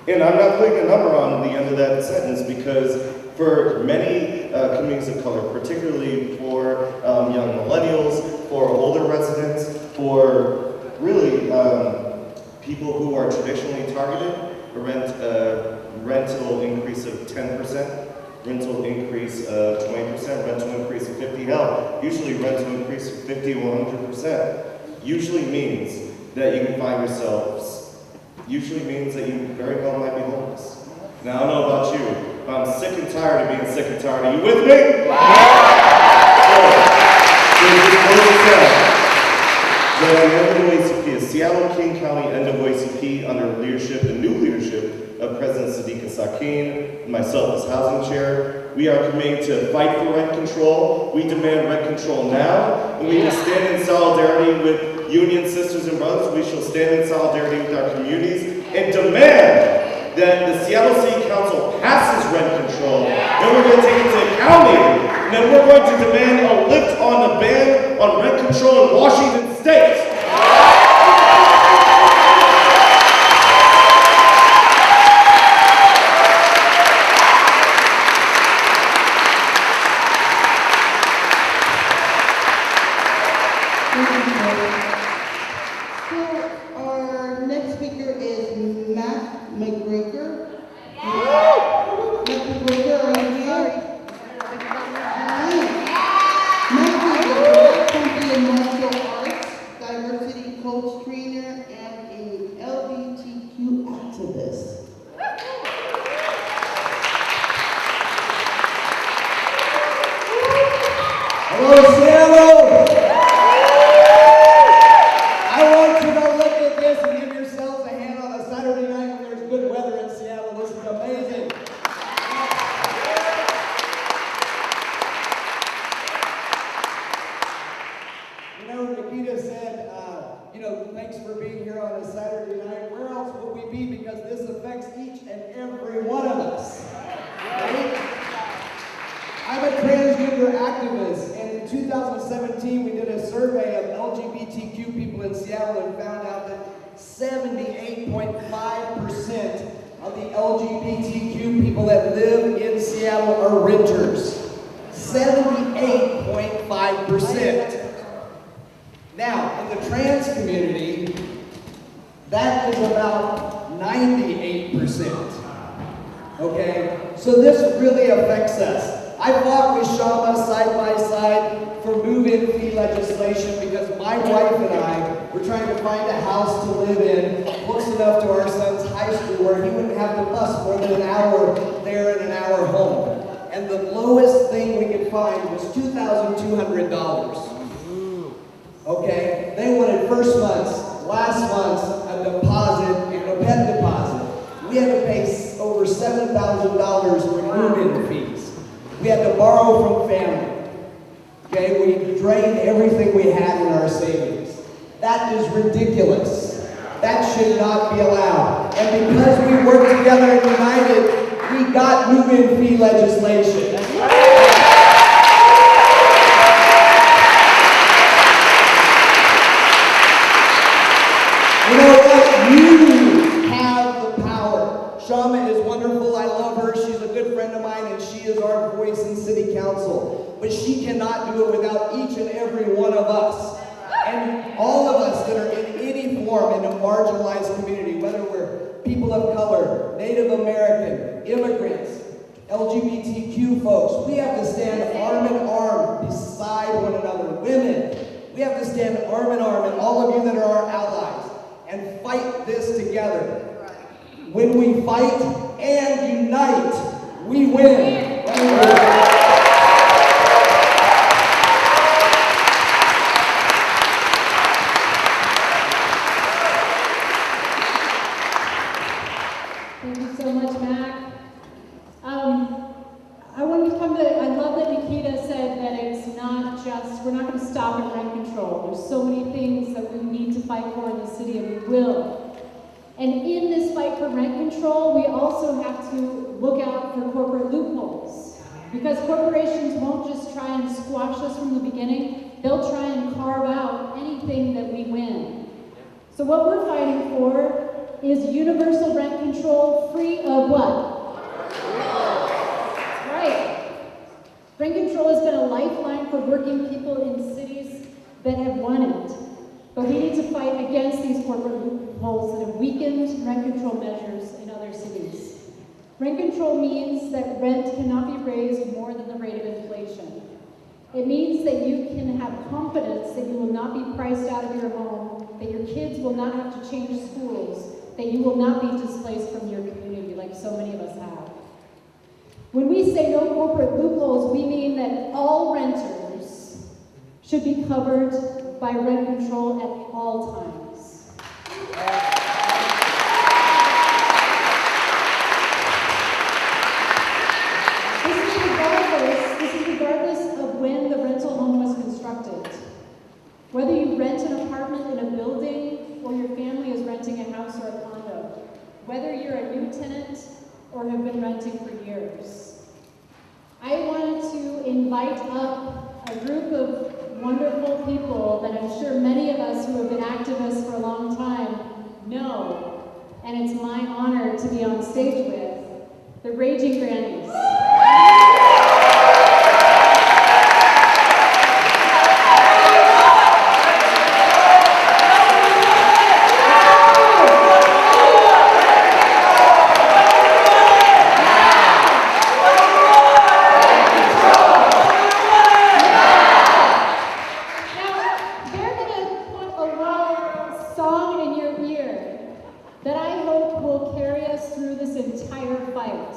And I'm not putting a number on the end of that sentence because for many communities of color, particularly for young millennials, for older residents, for really people who are traditionally targeted, a rental increase of 10%, rental increase of 20%, rental increase of 50%, hell, usually rental increase of 50 or 100%, usually means that you can find yourselves, usually means that you very well might be homeless. Now, I don't know about you, but I'm sick and tired of being sick and tired. Are you with me? The NAACP is Seattle, King County NAACP under the new leadership of President Sadiqa Sakin and myself as housing chair. We are committed to fight for rent control. We demand rent control now, and we will stand in solidarity with union sisters and brothers. We shall stand in solidarity with our communities and demand that the Seattle City Council passes rent control. Then we're going to take it to the county, and then we're going to demand a lift on the ban on rent control in Washington State. So our next speaker is Matt McGregor. Matt McGregor, are you here? Matt is a champion in martial arts, diversity coach, trainer, and an LGBTQ activist. Hello, Seattle! I want you to look at this and give yourselves a hand on a Saturday night when there's good weather in Seattle. This is amazing. You know, Nikita said, thanks for being here on a Saturday night. Where else would we be? Because this affects each and every one of us. Right? I'm a transgender activist, and in 2017 we did a survey of LGBTQ people in Seattle and found out that 78.5% of the LGBTQ people that live in Seattle are renters. 78.5%. Now, in the trans community, that is about 98%. Okay? So this really affects us. I fought with Shama side by side for move-in fee legislation because my wife and I were trying to find a house to live in close enough to our son's high school where he wouldn't have to bus more than an hour there and an hour home. And the lowest thing we could find was $2,200. Okay? They wanted first month's, last month's, a deposit, and a pet deposit. We had to pay over $7,000 for move-in fees. We had to borrow from family. Okay, we drained everything we had in our savings. That is ridiculous. That should not be allowed. And because we worked together and united, we got move-in fee legislation. You know what? You have the power. Shama is wonderful. I love her. She's a good friend of mine, and she is our voice in city council. But she cannot do it without each and every one of us. And all of us that are in any form in a marginalized community, whether we're people of color, Native American, immigrants, LGBTQ folks, we have to stand arm in arm beside one another. Women, we have to stand arm in arm, and all of you that are our allies, and fight this together. When we fight and unite, we win. Thank you so much, Mac. I love that Nikita said that it's not just, we're not going to stop at rent control. There's so many things that we need to fight for in the city, and we will. And in this fight for rent control, we also have to look out for corporate loopholes. Because corporations won't just try and squash us from the beginning, they'll try and carve out anything that we win. So what we're fighting for is universal rent control free of what? That's right. Rent control has been a lifeline for working people in cities that have won it. But we need to fight against these corporate loopholes that have weakened rent control measures in other cities. Rent control means that rent cannot be raised more than the rate of inflation. It means that you can have confidence that you will not be priced out of your home, that your kids will not have to change schools, that you will not be displaced from your community like so many of us have. When we say no corporate loopholes, we mean that all renters should be covered by rent control at all times. This is regardless of when the rental home was constructed. Whether you rent an apartment in a building or your family is renting a house or a condo. Whether you're a new tenant or have been renting for years. I wanted to invite up a group of wonderful people that and it's my honor to be on stage with the Raging Grannies. That I hope will carry us through this entire fight.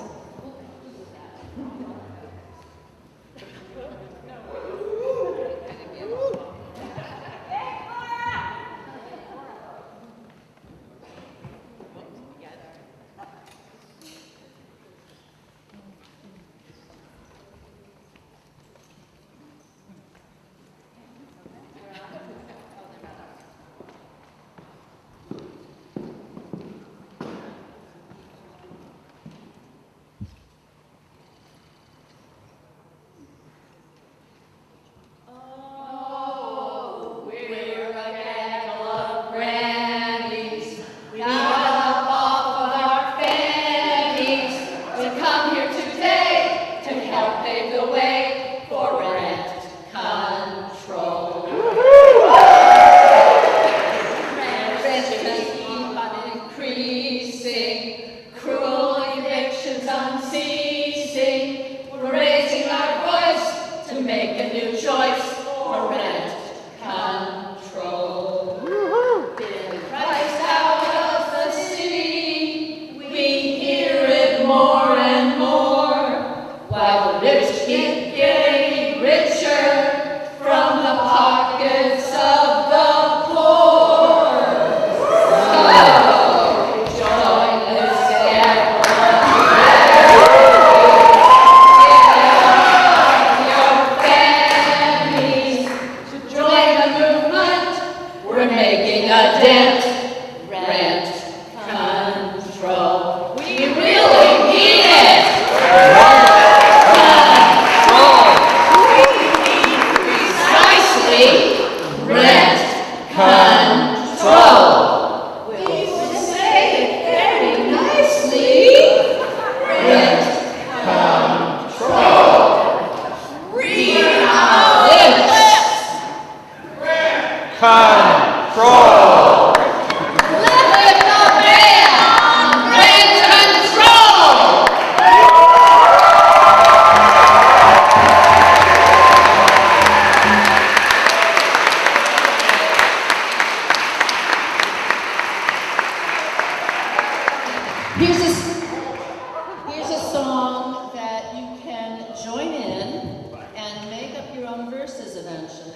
Here's a song that you can join in and make up your own verses eventually.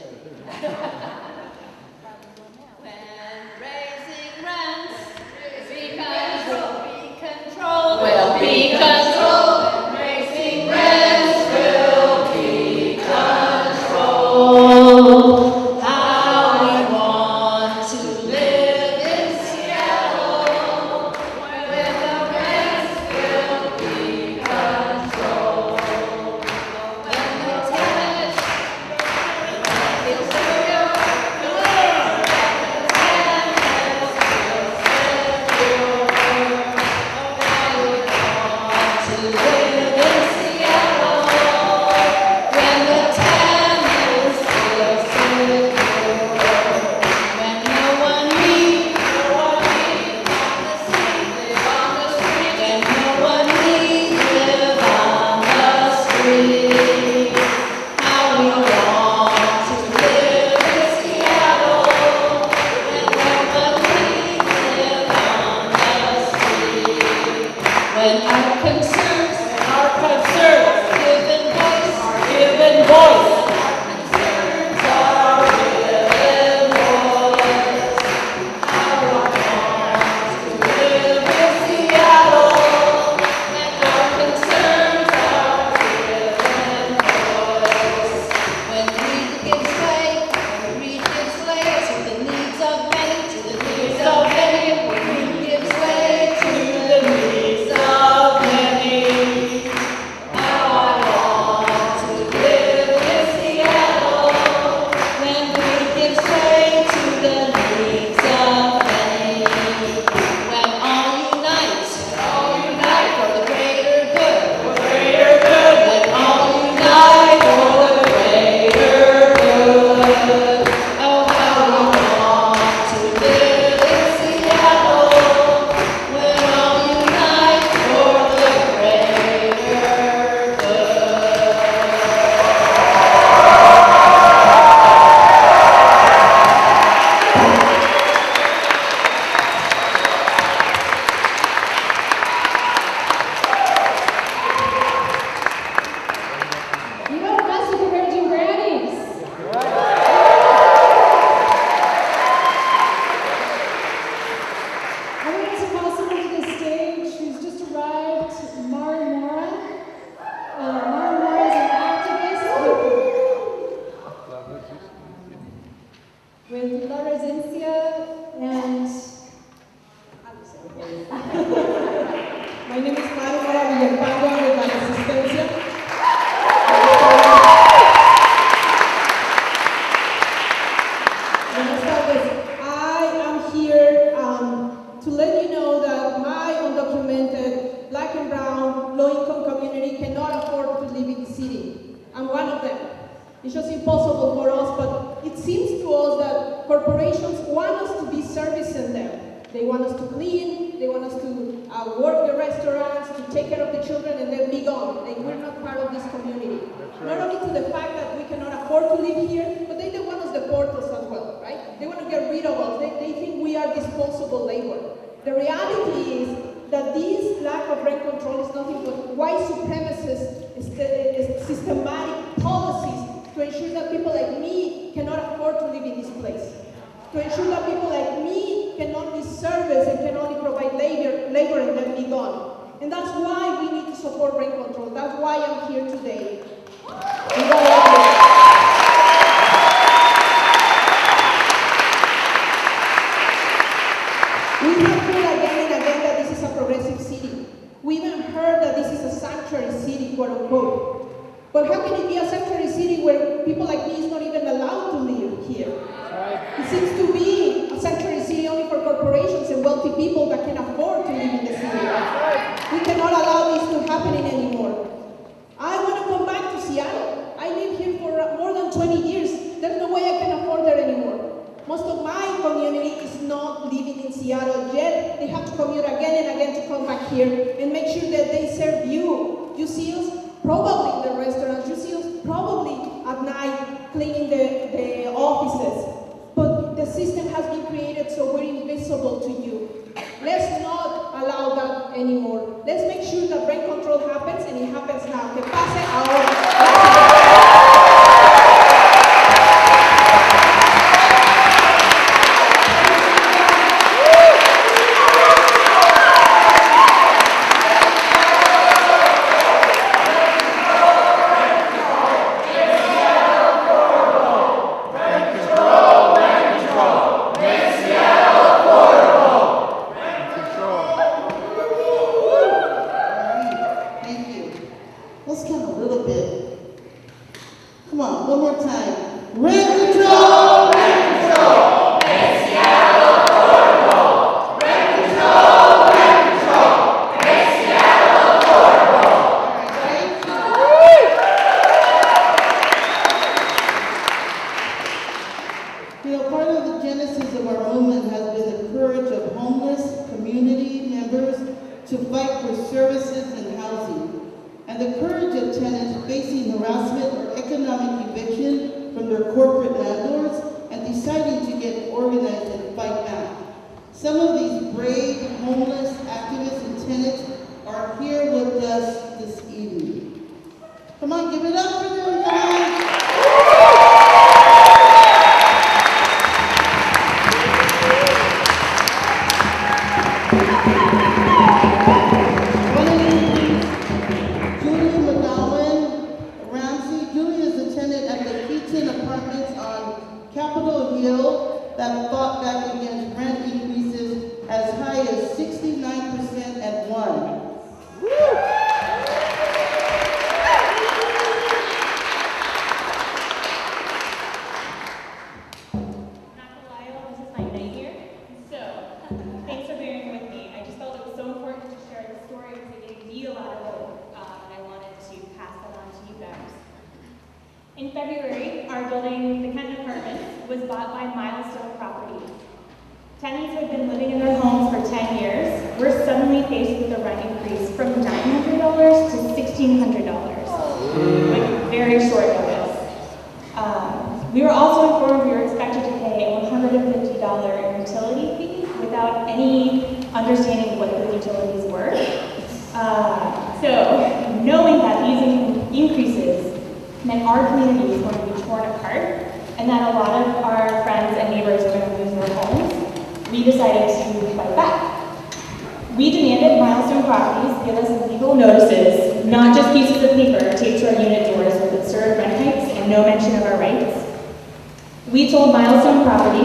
When with La Residencia and my name is Bárbara Villalpando with La Resistencia. Buenas tardes. I am here to let you know that my undocumented black and brown low-income community cannot afford to live in the city. I'm one of them. It's just impossible for us, but it seems to us that corporations want us to be servicing them. They want us to clean, they want us to work the restaurants, to take care of the children, and then be gone. Like, we're not part of this community. Not only to the fact that we cannot afford to live here, but they want us to deport us as well, right? They want to get rid of us. They think we are disposable labor. The reality is that this lack of rent control is nothing but white supremacist systematic policies to ensure that people like me cannot afford to live in this place. To ensure that people like me can only service and can only provide labor and then be gone. And that's why we need to support rent control. That's why I'm here today. We have heard again and again that this is a progressive city. We even heard that this is a sanctuary city, quote unquote. But how can it be a sanctuary city where people like me is not even allowed to live here? It seems to be a sanctuary city only for corporations and wealthy people that can afford to live in the city. We cannot allow this to happen anymore. I want to come back to Seattle. I live here for more than 20 years. There's no way I can afford that anymore. Most of my community is not living in Seattle yet. They have to commute again and again to come back here and make sure that they serve you. You see us probably in the restaurants. You see us probably at night cleaning the offices. But the system has been created so we're invisible to you. Let's not allow that anymore. Let's make sure that rent control happens, and it happens now. Que pase ahora. In February, our building, the Kenton Apartments, was bought by Milestone Properties. Tenants who had been living in their homes for 10 years were suddenly faced with a rent increase from $900 to $1,600, with very short notice. We were also informed we were expected to pay a $150 utility fee without any understanding of what those utilities were. So, knowing that these increases meant our community was going to be torn apart, and that a lot of our friends and neighbors were going to lose their homes, we decided to fight back. We demanded Milestone Properties give us legal notices, not just pieces of paper taped to our unit doors with absurd rent hikes and no mention of our rights. We told Milestone Properties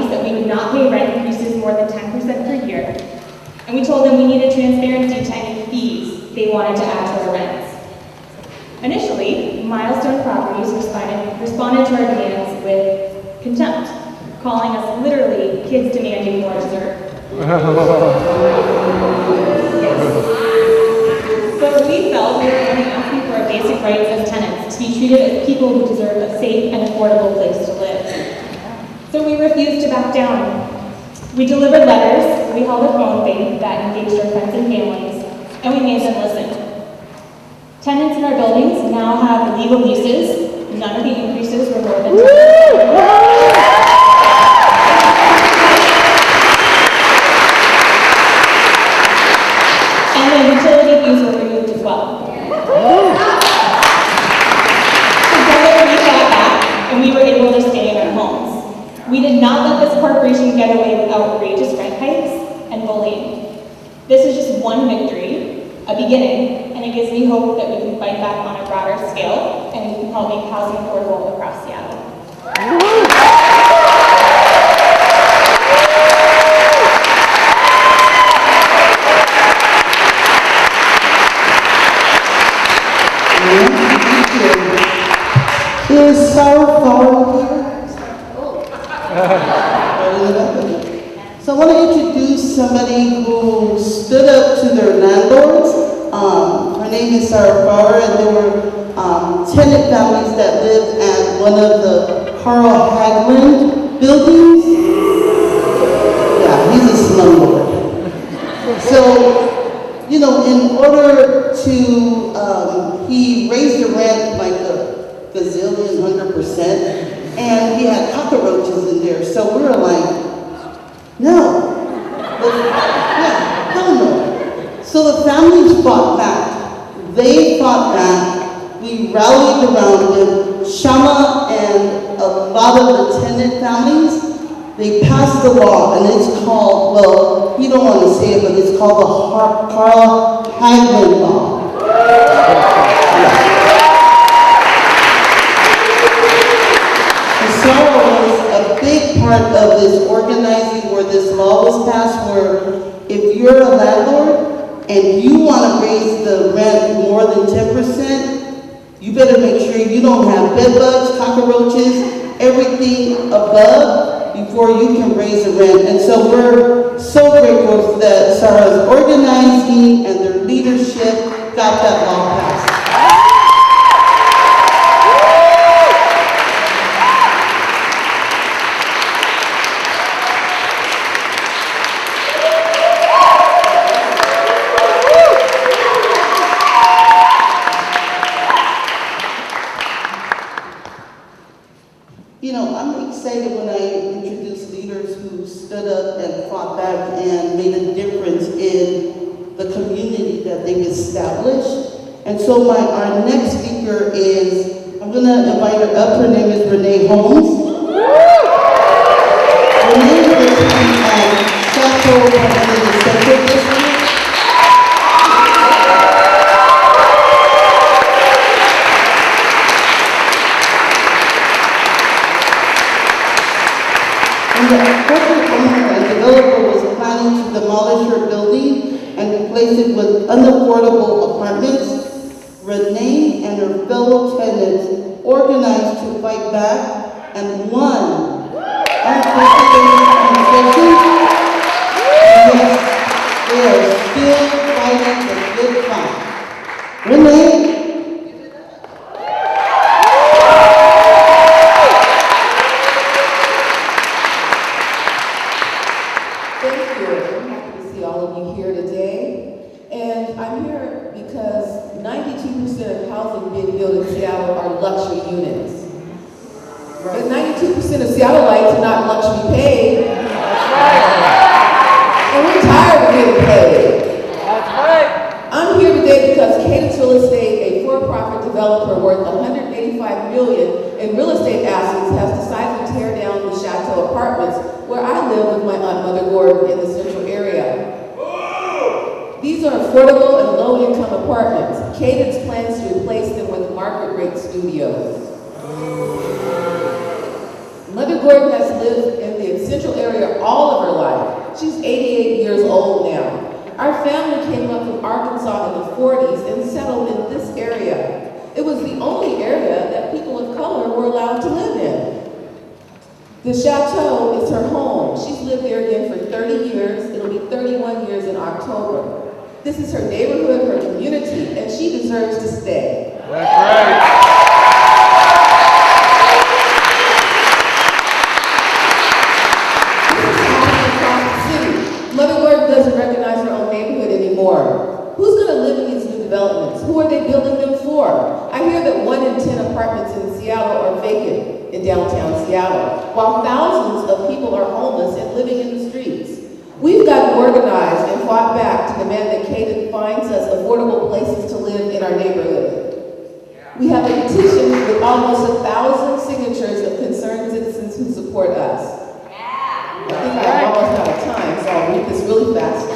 to add to our rents. Initially, Milestone Properties responded to our demands with contempt, calling us literally kids demanding more dessert. But we felt we were only asking for our basic rights as tenants to be treated as people who deserve a safe and affordable place to live. So we refused to back down. We delivered letters, we held a phone bank that engaged our friends and families, and we made them listen. Tenants in our buildings now have legal leases. None of the increases were more than 10%. And the utility fees were removed as well. Together we fought back, and we were able to stay in our homes. We did not let this corporation get away with outrageous rent hikes and bullying. This is just one victory, a beginning, and it gives me hope that we can fight back on a broader scale and we can help make housing affordable across Seattle. Is Sarah Farrell here? So I want to introduce somebody who stood up to their landlords. Her name is Sarah Farrell, and there were tenant families that lived at one of the Carl Hagelin buildings. Yeah, he's a slumlord. So, you know, in order to, he raised the rent like a gazillion, 100%, and he had cockroaches in there. So we were like, no. Yeah, hell no. So the families fought back. They fought back. We rallied around them. Shama and a lot of the tenant families, they passed the law, and it's called, well, you don't want to say it, but it's called the Carl Hagelin Law. Sarah was a big part of this organizing where this law was passed, where if you're a landlord and you want to raise the rent more than 10%, you better make sure you don't have bed bugs, cockroaches, everything above before you can raise the rent. And so we're so grateful that Sarah's organizing and their leadership got that law passed. You know, I'm excited when I introduce leaders who stood up and fought back and made a difference in the community that they've established. And so our next speaker is, I'm gonna invite her up. Her name is Renee Holmes. Renee is at Chateau in the Central District. The corporate owner and developer was planning to demolish her building and replace it with unaffordable apartments. Renee and her fellow tenants organized to fight back and won unprecedented concessions. Yes, they are still fighting the good fight. Renee. Seattleites are not luxury paid. That's right. And we're tired of getting paid. That's right. I'm here today because Cadence Real Estate, a for-profit developer worth $185 million in real estate assets, has decided to tear down the Chateau apartments where I live with my Aunt Mother Gordon in the central area. These are affordable and low-income apartments. Cadence plans to replace them with market-rate studios. Mother Gordon has lived in the central area all of her life. She's 88 years old now. Our family came up from Arkansas in the 40s and settled in this area. It was the only area that people of color were allowed to live in. The chateau is her home. She's lived there again for 30 years. It'll be 31 years in October. This is her neighborhood, her community, and she deserves to stay. That's right. Mother Gordon doesn't recognize her own neighborhood anymore. Who's going to live in these new developments? Who are they building them for? I hear that 1 in 10 apartments in Seattle are vacant in downtown Seattle, while thousands of people are homeless and living in the streets. We've gotten organized and fought back to demand that Caden finds us affordable places to live in our neighborhood. We have a petition with almost 1,000 signatures of concerned citizens who support us. I think I'm almost out of time, so I'll read this really fast.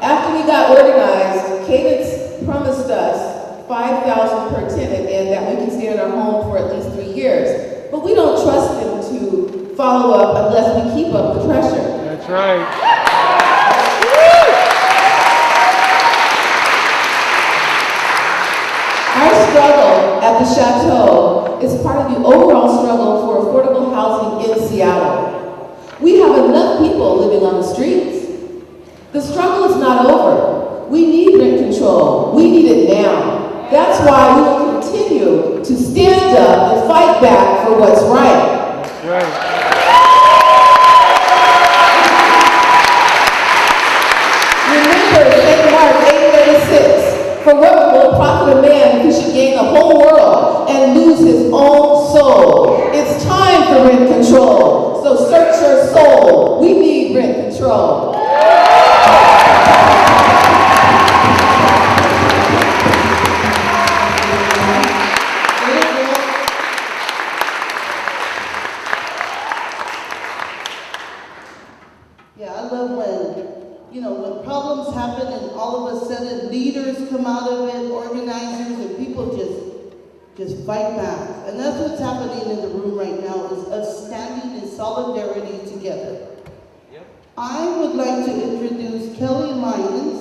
After we got organized, Cadence promised us $5,000 per tenant and that we can stay in our home for at least 3 years. But we don't trust them to follow up unless we keep up the pressure. That's right. Our struggle at the Chateau is part of the overall struggle for affordable housing in Seattle. We have enough people living on the streets. The struggle is not over. We need rent control. We need it now. That's why we will continue to stand up and fight back for what's right. That's right. Remember St. Mark 8:36. For what will it profit a man if he should gain the whole world and lose his own soul? It's time for rent control. So search your soul. We need rent control. Yeah, I love when problems happen and all of a sudden leaders come out of it, organizers, and people just fight back. And that's what's happening in the room right now, is us standing in solidarity together. Yep. I would like to introduce Kelly Lyons.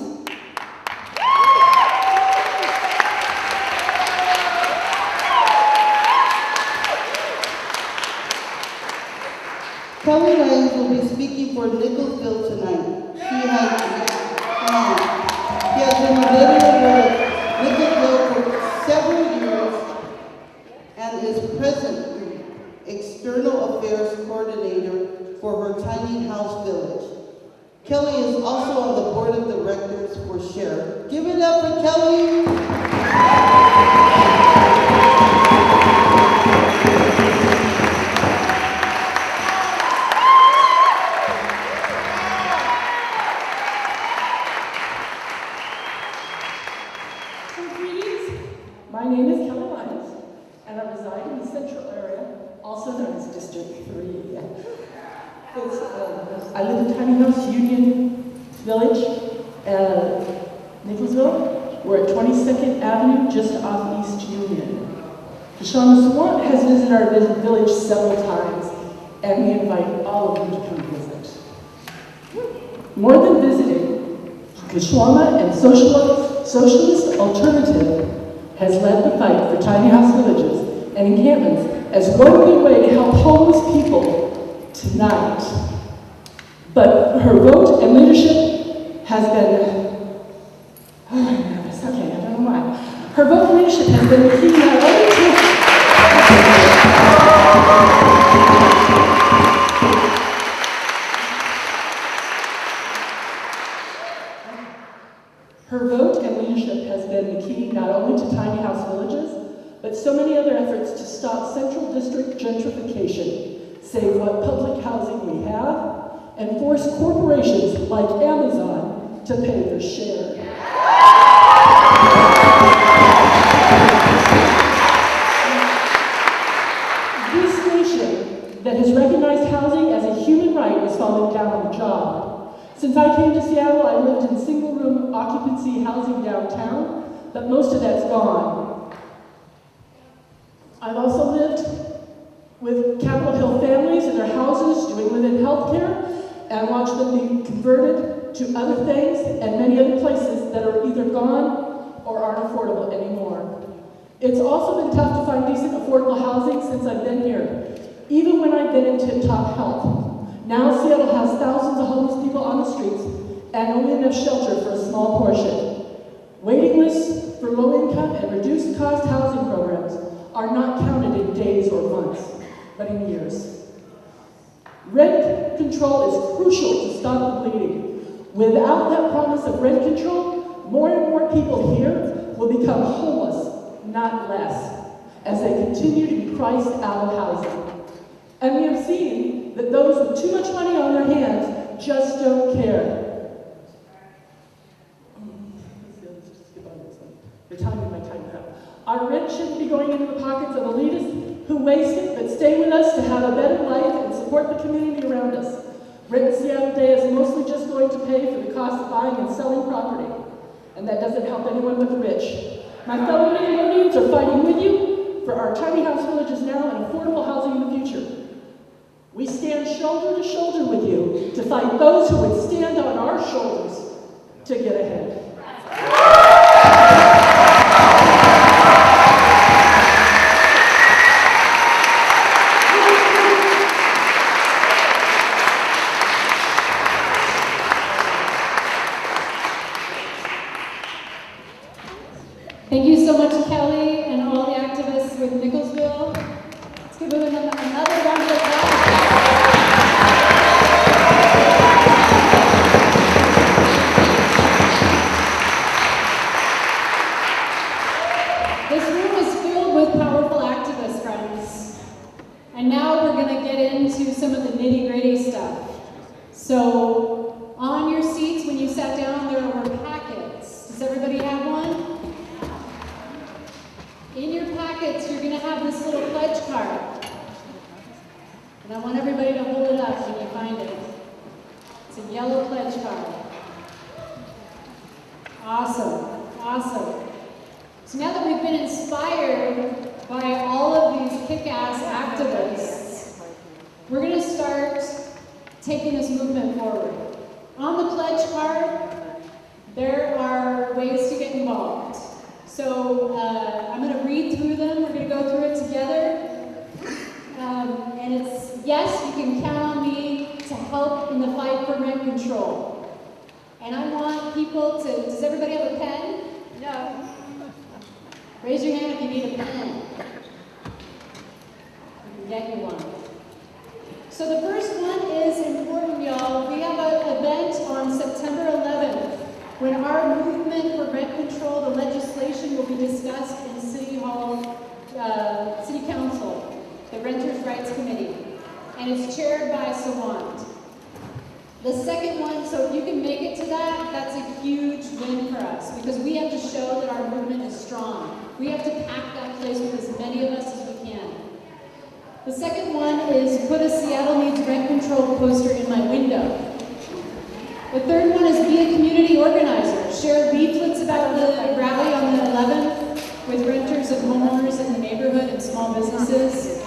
Kelly Lyons will be speaking for Nicholsville tonight. He has been a veteran of Nicholsville for several years and is presently External Affairs Coordinator for her tiny house village. Kelly is also on the board of directors for Share. Give it up for Kelly. My name is Kelly Lyons, and I reside in the central area, also known as District 3. I live in Tiny House Union Village, Nicholsville. We're at 22nd Avenue, just off East Union. Deshauna Swant has visited our village several times, and we invite all of you to come visit. More than visiting, Kishwama and Socialist Alternative has led the fight for tiny house villages and encampments as one good way to help homeless people tonight. But her vote and leadership has been, I'm nervous, okay, I don't know why. Her vote and leadership has been the key not only to Her vote and leadership has been the key not only to tiny house villages, but so many other efforts to stop Central District gentrification, save what public housing we have, and force corporations like Amazon to pay their share. This nation that has recognized housing as a human right is falling down on the job. Since I came to Seattle, I lived in single-room occupancy housing downtown, but most of that's gone. I've also lived with Capitol Hill families in their houses doing live-in health care and watched them be converted to other things and many other places that are either gone or aren't affordable anymore. It's also been tough to find decent affordable housing since I've been here, even when I've been in tip-top health. Now Seattle has thousands of homeless people on the streets and only enough shelter for a small portion. Waiting lists for low-income and reduced-cost housing programs are not counted in days or months, but in years. Rent control is crucial to stop the bleeding. Without that promise of rent control, more and more people here will become homeless, not less, as they continue to be priced out of housing. And we have seen that those with too much money on their hands just don't care. You're timing my time out. Our rent shouldn't be going into the pockets of elitists who waste it but stay with us to have a better life and support the community around us. Rent in Seattle today is mostly just going to pay for the cost of buying and selling property, and that doesn't help anyone but the rich. My fellow Minneotans are fighting with you for our tiny house villages now and affordable housing in the future. We stand shoulder to shoulder with you to fight those who would stand on our shoulders to get ahead. Thank you so much, Kelly, and all the activists with Nicholsville. Let's give them another round of applause. This room is filled with powerful activists, friends. And now we're going to get into some of the nitty-gritty stuff. So, on your seats when you sat down, there were packets. Does everybody have one? In your packets, you're going to have this little pledge card. And I want everybody to hold it up when you find it. It's a yellow pledge card. Awesome, awesome. So now that we've been inspired by all of these kick-ass activists, we're going to start taking this movement forward. On the pledge card, there are ways to get involved. So I'm going to read through them. We're going to go through it together. And it's, yes, you can count on me to help in the fight for rent control. And I want people to, does everybody have a pen? No. Raise your hand if you need a pen. I can get you one. So the first one is important, y'all. We have an event on September 11th. When our movement for rent control, the legislation will be discussed in City Hall, City Council, the Renters' Rights Committee, and it's chaired by Sawant. The second one, so if you can make it to that, that's a huge win for us, because we have to show that our movement is strong. We have to pack that place with as many of us as we can. The second one is put a Seattle Needs Rent Control poster in my window. The third one is be a community organizer. Share leaflets about the rally on the 11th with renters and homeowners in the neighborhood and small businesses.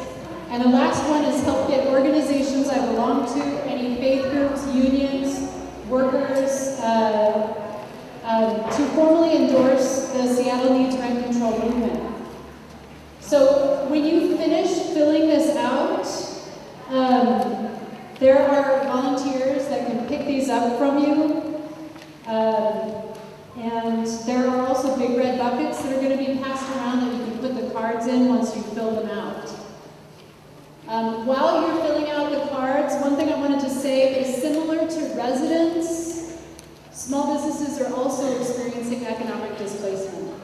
And the last one is help get organizations I belong to, any faith groups, unions, workers, to formally endorse the Seattle Needs Rent Control movement. So when you finish filling this out, there are volunteers that can pick these up from you. And there are also big red buckets that are going to be passed around that you can put the cards in once you fill them out. While you're filling out the cards, one thing I wanted to say is similar to residents, small businesses are also experiencing economic displacement.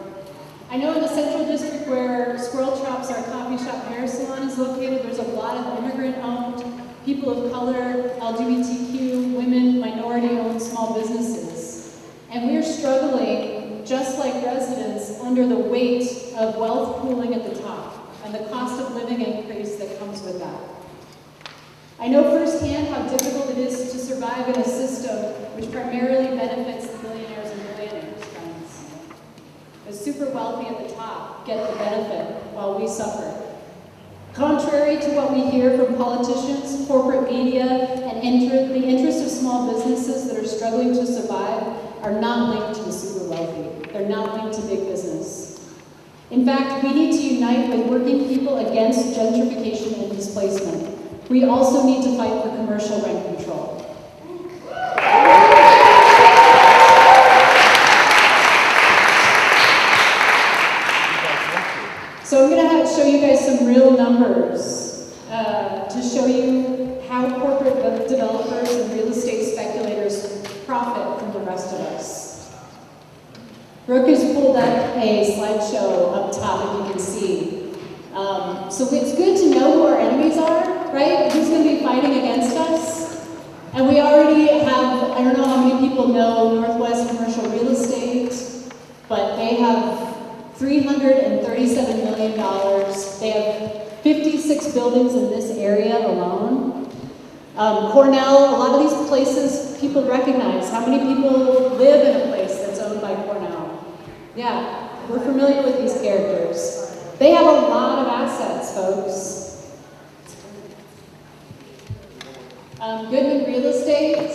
I know in the Central District where Squirrel Chops, our coffee shop hair salon, is located, there's a lot of immigrant-owned, people of color, LGBTQ, women, minority-owned small businesses. And we're struggling, just like residents, under the weight of wealth pooling at the top and the cost of living increase that comes with that. I know firsthand how difficult it is to survive in a system which primarily benefits the billionaires and billionaires, friends. The super wealthy at the top get the benefit while we suffer. Contrary to what we hear from politicians, corporate media, and the interest of small businesses that are struggling struggling to survive are not linked to the super wealthy. They're not linked to big business. In fact, we need to unite with working people against gentrification and displacement. We also need to fight for commercial rent control. So I'm going to show you guys some real numbers to show you how corporate developers and real estate speculators profit from the rest of us. Brooke has pulled up a slideshow up top, if you can see. So it's good to know who our enemies are, right? Who's going to be fighting against us? And we already have, I don't know how many people know Northwest Commercial Real Estate, but they have $337 million. They have 56 buildings in this area alone. Cornell, a lot of these places people recognize. How many people live in a place that's owned by Cornell? Yeah, we're familiar with these characters. They have a lot of assets, folks. Goodman Real Estate.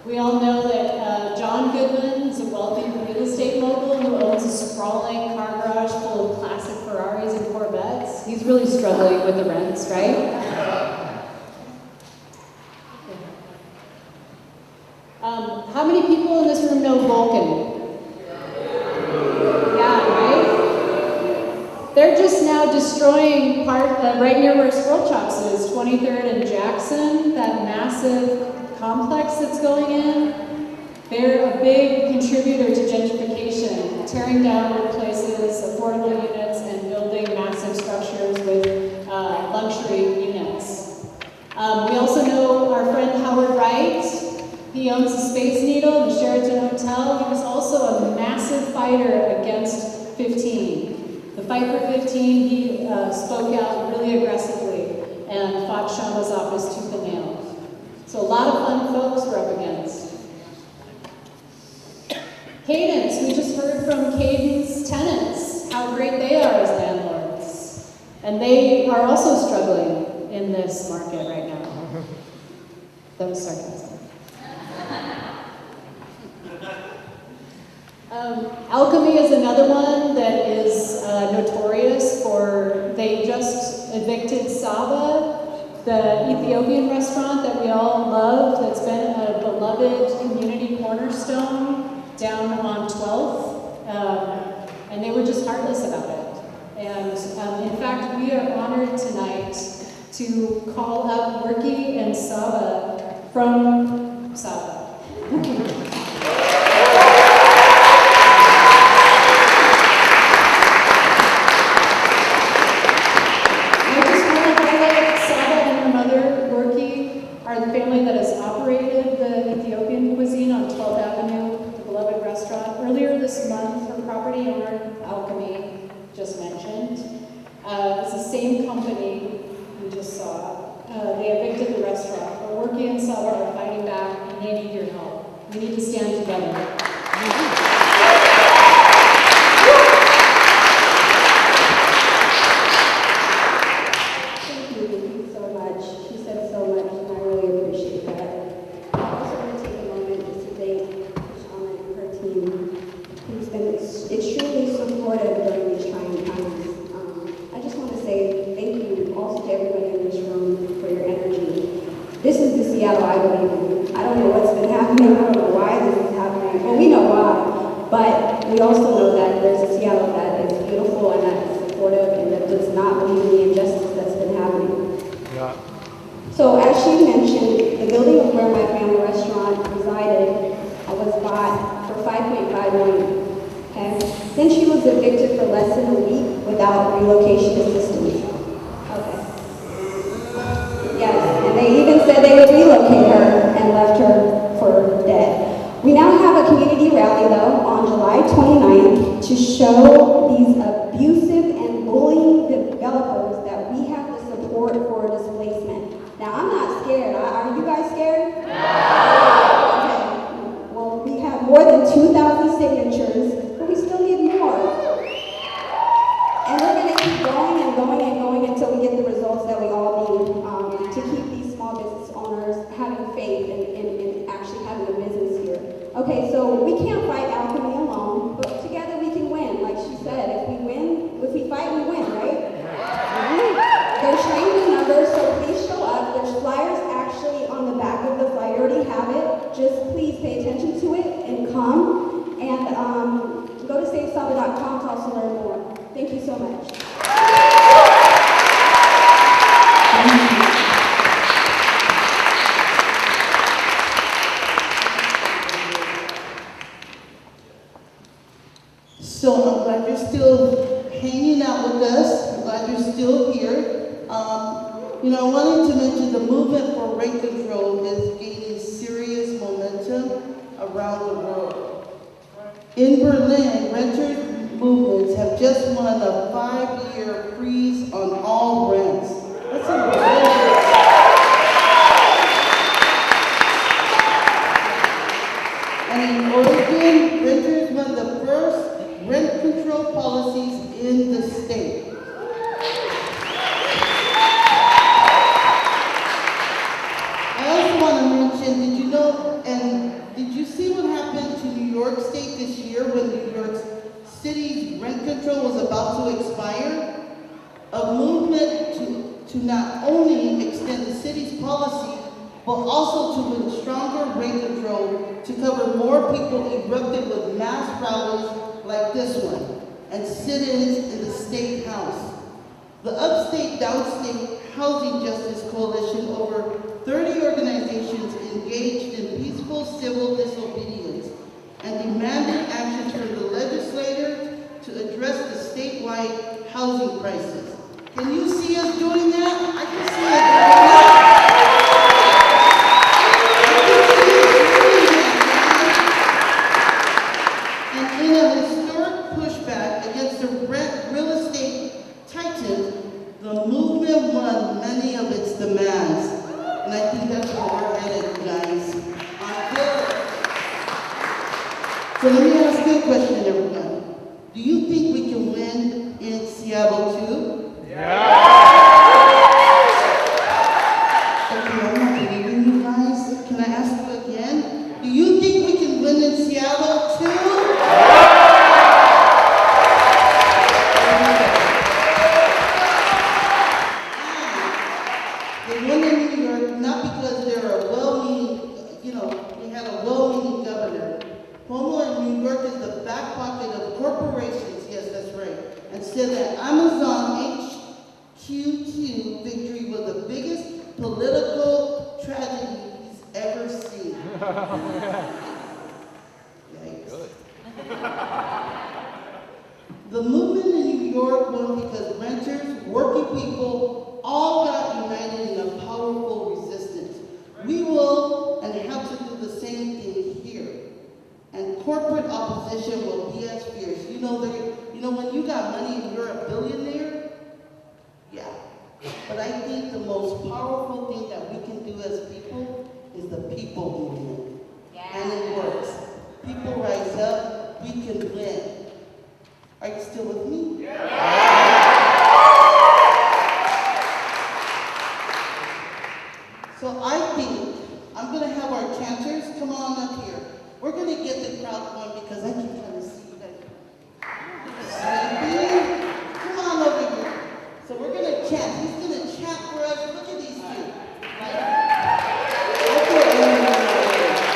We all know that John Goodman is a wealthy real estate mogul who owns a sprawling car garage full of classic Ferraris and Corvettes. He's really struggling with the rents, right? How many people in this room know Vulcan? Yeah, right? They're just now destroying part, right near where Squirrel Chops is, 23rd and Jackson, that massive complex that's going in. They're a big contributor to gentrification, tearing down workplaces, affordable units, and building massive structures with luxury units. We also know our friend Howard Wright. He owns the Space Needle, the Sheraton Hotel. He was also a massive fighter against 15. The fight for 15, he spoke out really aggressively and fought Shama's office tooth and nail. So a lot of fun folks we're up against. Cadence, we just heard from Cadence tenants, how great they are as landlords. And they are also struggling in this market right now. That was sarcasm. Alchemy is another one that is notorious for, they just evicted Saba, the Ethiopian restaurant that we all love, that's been a beloved community cornerstone down on 12th, and they were just heartless about it. And in fact, we are honored tonight to call up Worky and Saba from Saba. The family that has operated the Ethiopian cuisine on 12th Avenue, the beloved restaurant. Earlier this month, her property owner, Alchemy, just mentioned, it's the same company we just saw. They evicted the restaurant, but Worky and Saba are fighting back, and they need your help. We need to stand together. Seattle, I believe in. I don't know what's been happening, I don't know why this is happening. Well, we know why, but we also know that there's a Seattle that is beautiful and that is supportive and that does not believe in the injustice that's been happening. Yeah. So as she mentioned, the building where my family restaurant resided was bought for $5.5 million. Okay? Then she was evicted for less than a week without relocation assistance. Okay. Yes, and they even said they would relocate her and left her for dead. We now have a community rally, though, on July 29th to show these abusive and bullying developers that we have the support for displacement. Now, I'm not scared. Are you guys scared? No! Okay. Well, we have more than 2,000 signatures, but we still need more. And we're going to keep going and going and going until we get the results that we all need to keep these small business owners having faith in actually having a business come. And go to SaveSaba.com to also learn more. Thank you so much. So I'm glad you're still hanging out with us. I'm glad you're still here. I wanted to mention the movement for rent control is gaining serious momentum around the world. In Berlin, renters movements have just won a 5-year freeze on all rents. That's amazing. And in Oregon, renters won the first rent control policies in the state. I also want to mention, did you see what happened to New York State this year when New York City's rent control was about to expire? A movement to not only extend the city's policy, but also to win stronger rent control to cover more people erupted with mass rallies like this one and sit-ins in the State House. The Upstate Downstate Housing Justice Coalition, over 30 organizations engaged in peaceful civil disobedience and demanded action from the legislators to address the statewide housing crisis. Can you see us doing that? I can see us doing that. And in a historic pushback against the real estate titans, the movement won many of its demands. And I think that's where we're headed, you guys. So let me ask you a question, everyone. Do you think we can win in Seattle too? Yeah. Okay, I'm not believing you guys. Can I ask you again? Do you think we can win in Seattle too? They won in New York not because they're a well-meaning, we had a well-meaning governor. Cuomo in New York is the back pocket of corporations, yes, that's right, and said that Amazon HQ2 victory was the biggest political tragedy he's ever seen. Yikes. The movement in New York won because renters, working people, all got united in a powerful resistance. We will and have to do the same thing here. And corporate opposition will be as fierce. When you got money and you're a billionaire, yeah. But I think the most powerful thing that we can do as people is the people movement. Yeah. And it works. People rise up, we can win. Are you still with me? Yeah. So I think I'm going to have our chanters come on up here. We're going to get the crowd going because I can kind of see you guys. Come on over here. So we're going to chant. He's going to chant for us. Look at these two. Okay.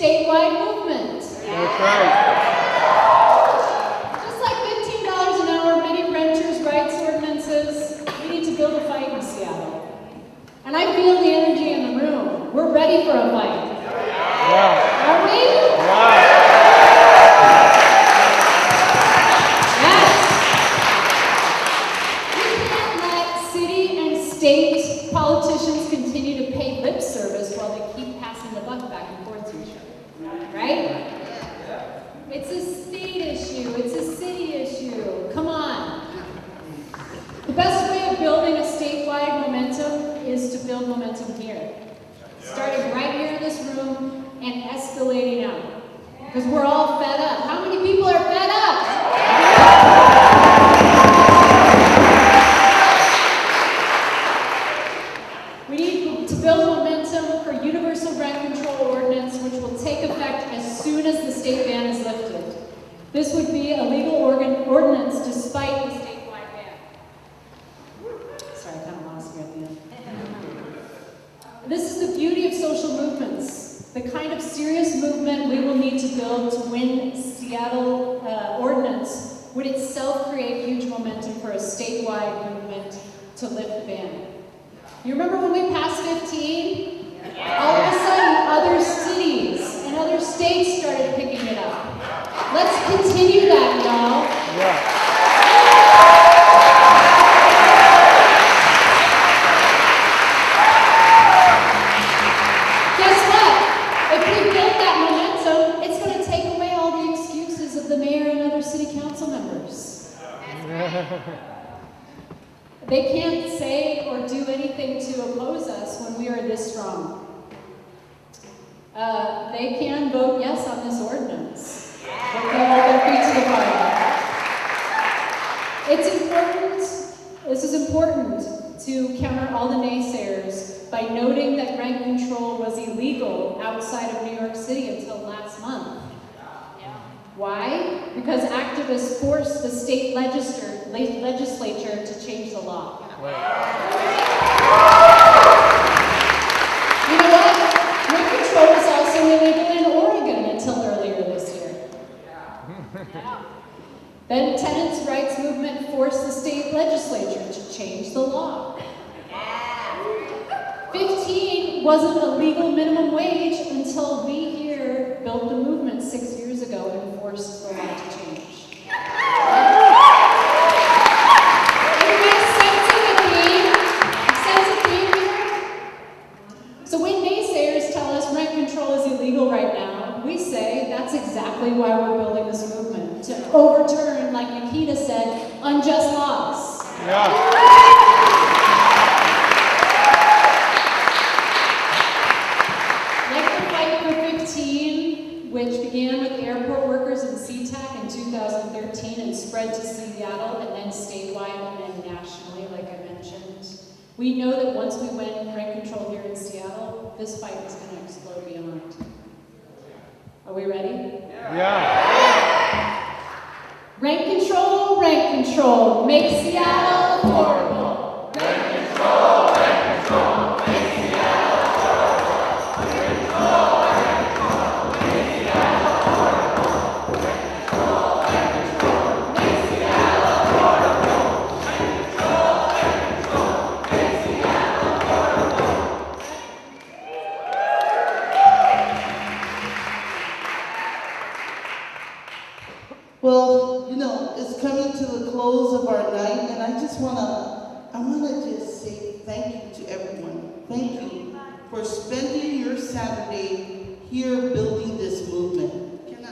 statewide movement. That's right. Just like $15 an hour, many renters' rights ordinances, we need to build a fight in Seattle. And I feel the energy in the room. We're ready for a fight. Yeah. Are we? Yeah. Yes. We can't let city and state politicians continue to pay lip service while they keep passing the buck back and forth to each other. Right? It's a state issue. It's a city issue. Come on. The best way of building a statewide momentum is to build momentum here. Starting right here in this room and escalating out. Because we're all fed up. How many people are fed up? We need to build momentum for universal rent control ordinance, which will take effect as soon as the state ban is lifted. This would be a legal ordinance despite the statewide ban. Sorry, I kind of lost me at the end. This is the beauty of social movements, the kind of serious movement we will need to build to win Seattle ordinance would itself create huge momentum for a statewide movement to lift the ban. You remember when we passed 15? All of a sudden, other cities and other states started picking it up. Let's continue that, y'all. Yeah. Guess what? If we build that momentum, it's going to take away all the excuses of the mayor and other city council members. They can't say or do anything to oppose us when we are this strong. They can vote yes on this ordinance. But they hold their feet to the fire. It's important, this is important to counter all the naysayers by noting that rent control was illegal outside of New York City until last month. Why? Because activists forced the state legislature to change the law. You know what? Rent control was also illegal in Oregon until earlier this year. Then tenants' rights movement forced the state legislature to change the law. 15 wasn't a legal minimum wage until we here built the movement 6 years ago and forced the law to change. So when naysayers tell us rent control is illegal right now, we say that's exactly why we're building this movement, to overturn, like Nikita said, unjust laws. Yeah. Like the Fight for 15, which began with airport workers in SeaTac in 2013 and spread to Seattle and then statewide and then nationally, like I mentioned. We know that once we win rent control here in Seattle, this fight is going to explode beyond. Are we ready? Yeah. Rent control, make Seattle affordable. Rent control, make Seattle affordable. Rent control, make Seattle affordable. Rent control, make Seattle affordable. Rent control, make Seattle affordable. Well, you know, it's coming to the close of our night, and I wanna just say thank you to everyone. Thank you for spending your Saturday here building this movement. Can I?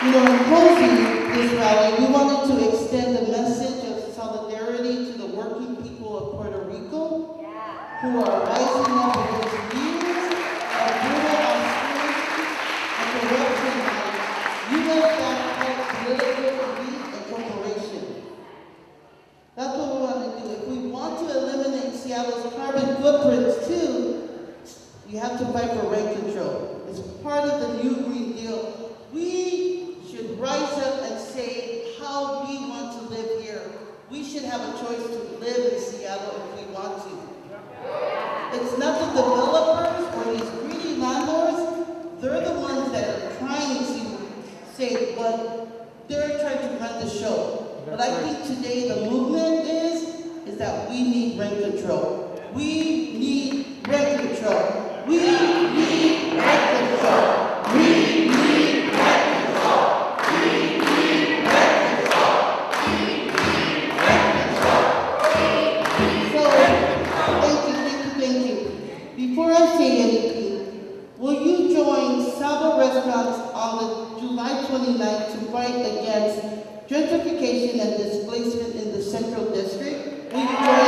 You know, in closing this rally, we wanted to extend a message of solidarity to the working people of Puerto Rico who are rising up against years of brutal austerity and corruption by U.S.-backed political elite and corporation. That's what we want to do. If we want to eliminate Seattle's carbon footprints too, you have to fight for rent control. It's part of the new Green Deal. We should rise up and say how we want to live here should have a choice to live in Seattle if we want to. It's not the developers or these greedy landlords. They're the ones that are trying to say what they're trying to run the show. But I think today the movement is that we need rent control. We need rent control. We need rent control. We need rent control. We need rent control. We need rent control. So, thank you. Before I say anything, will you join Saba Restaurants on the July 29th to fight against gentrification and displacement in the Central District? Will you join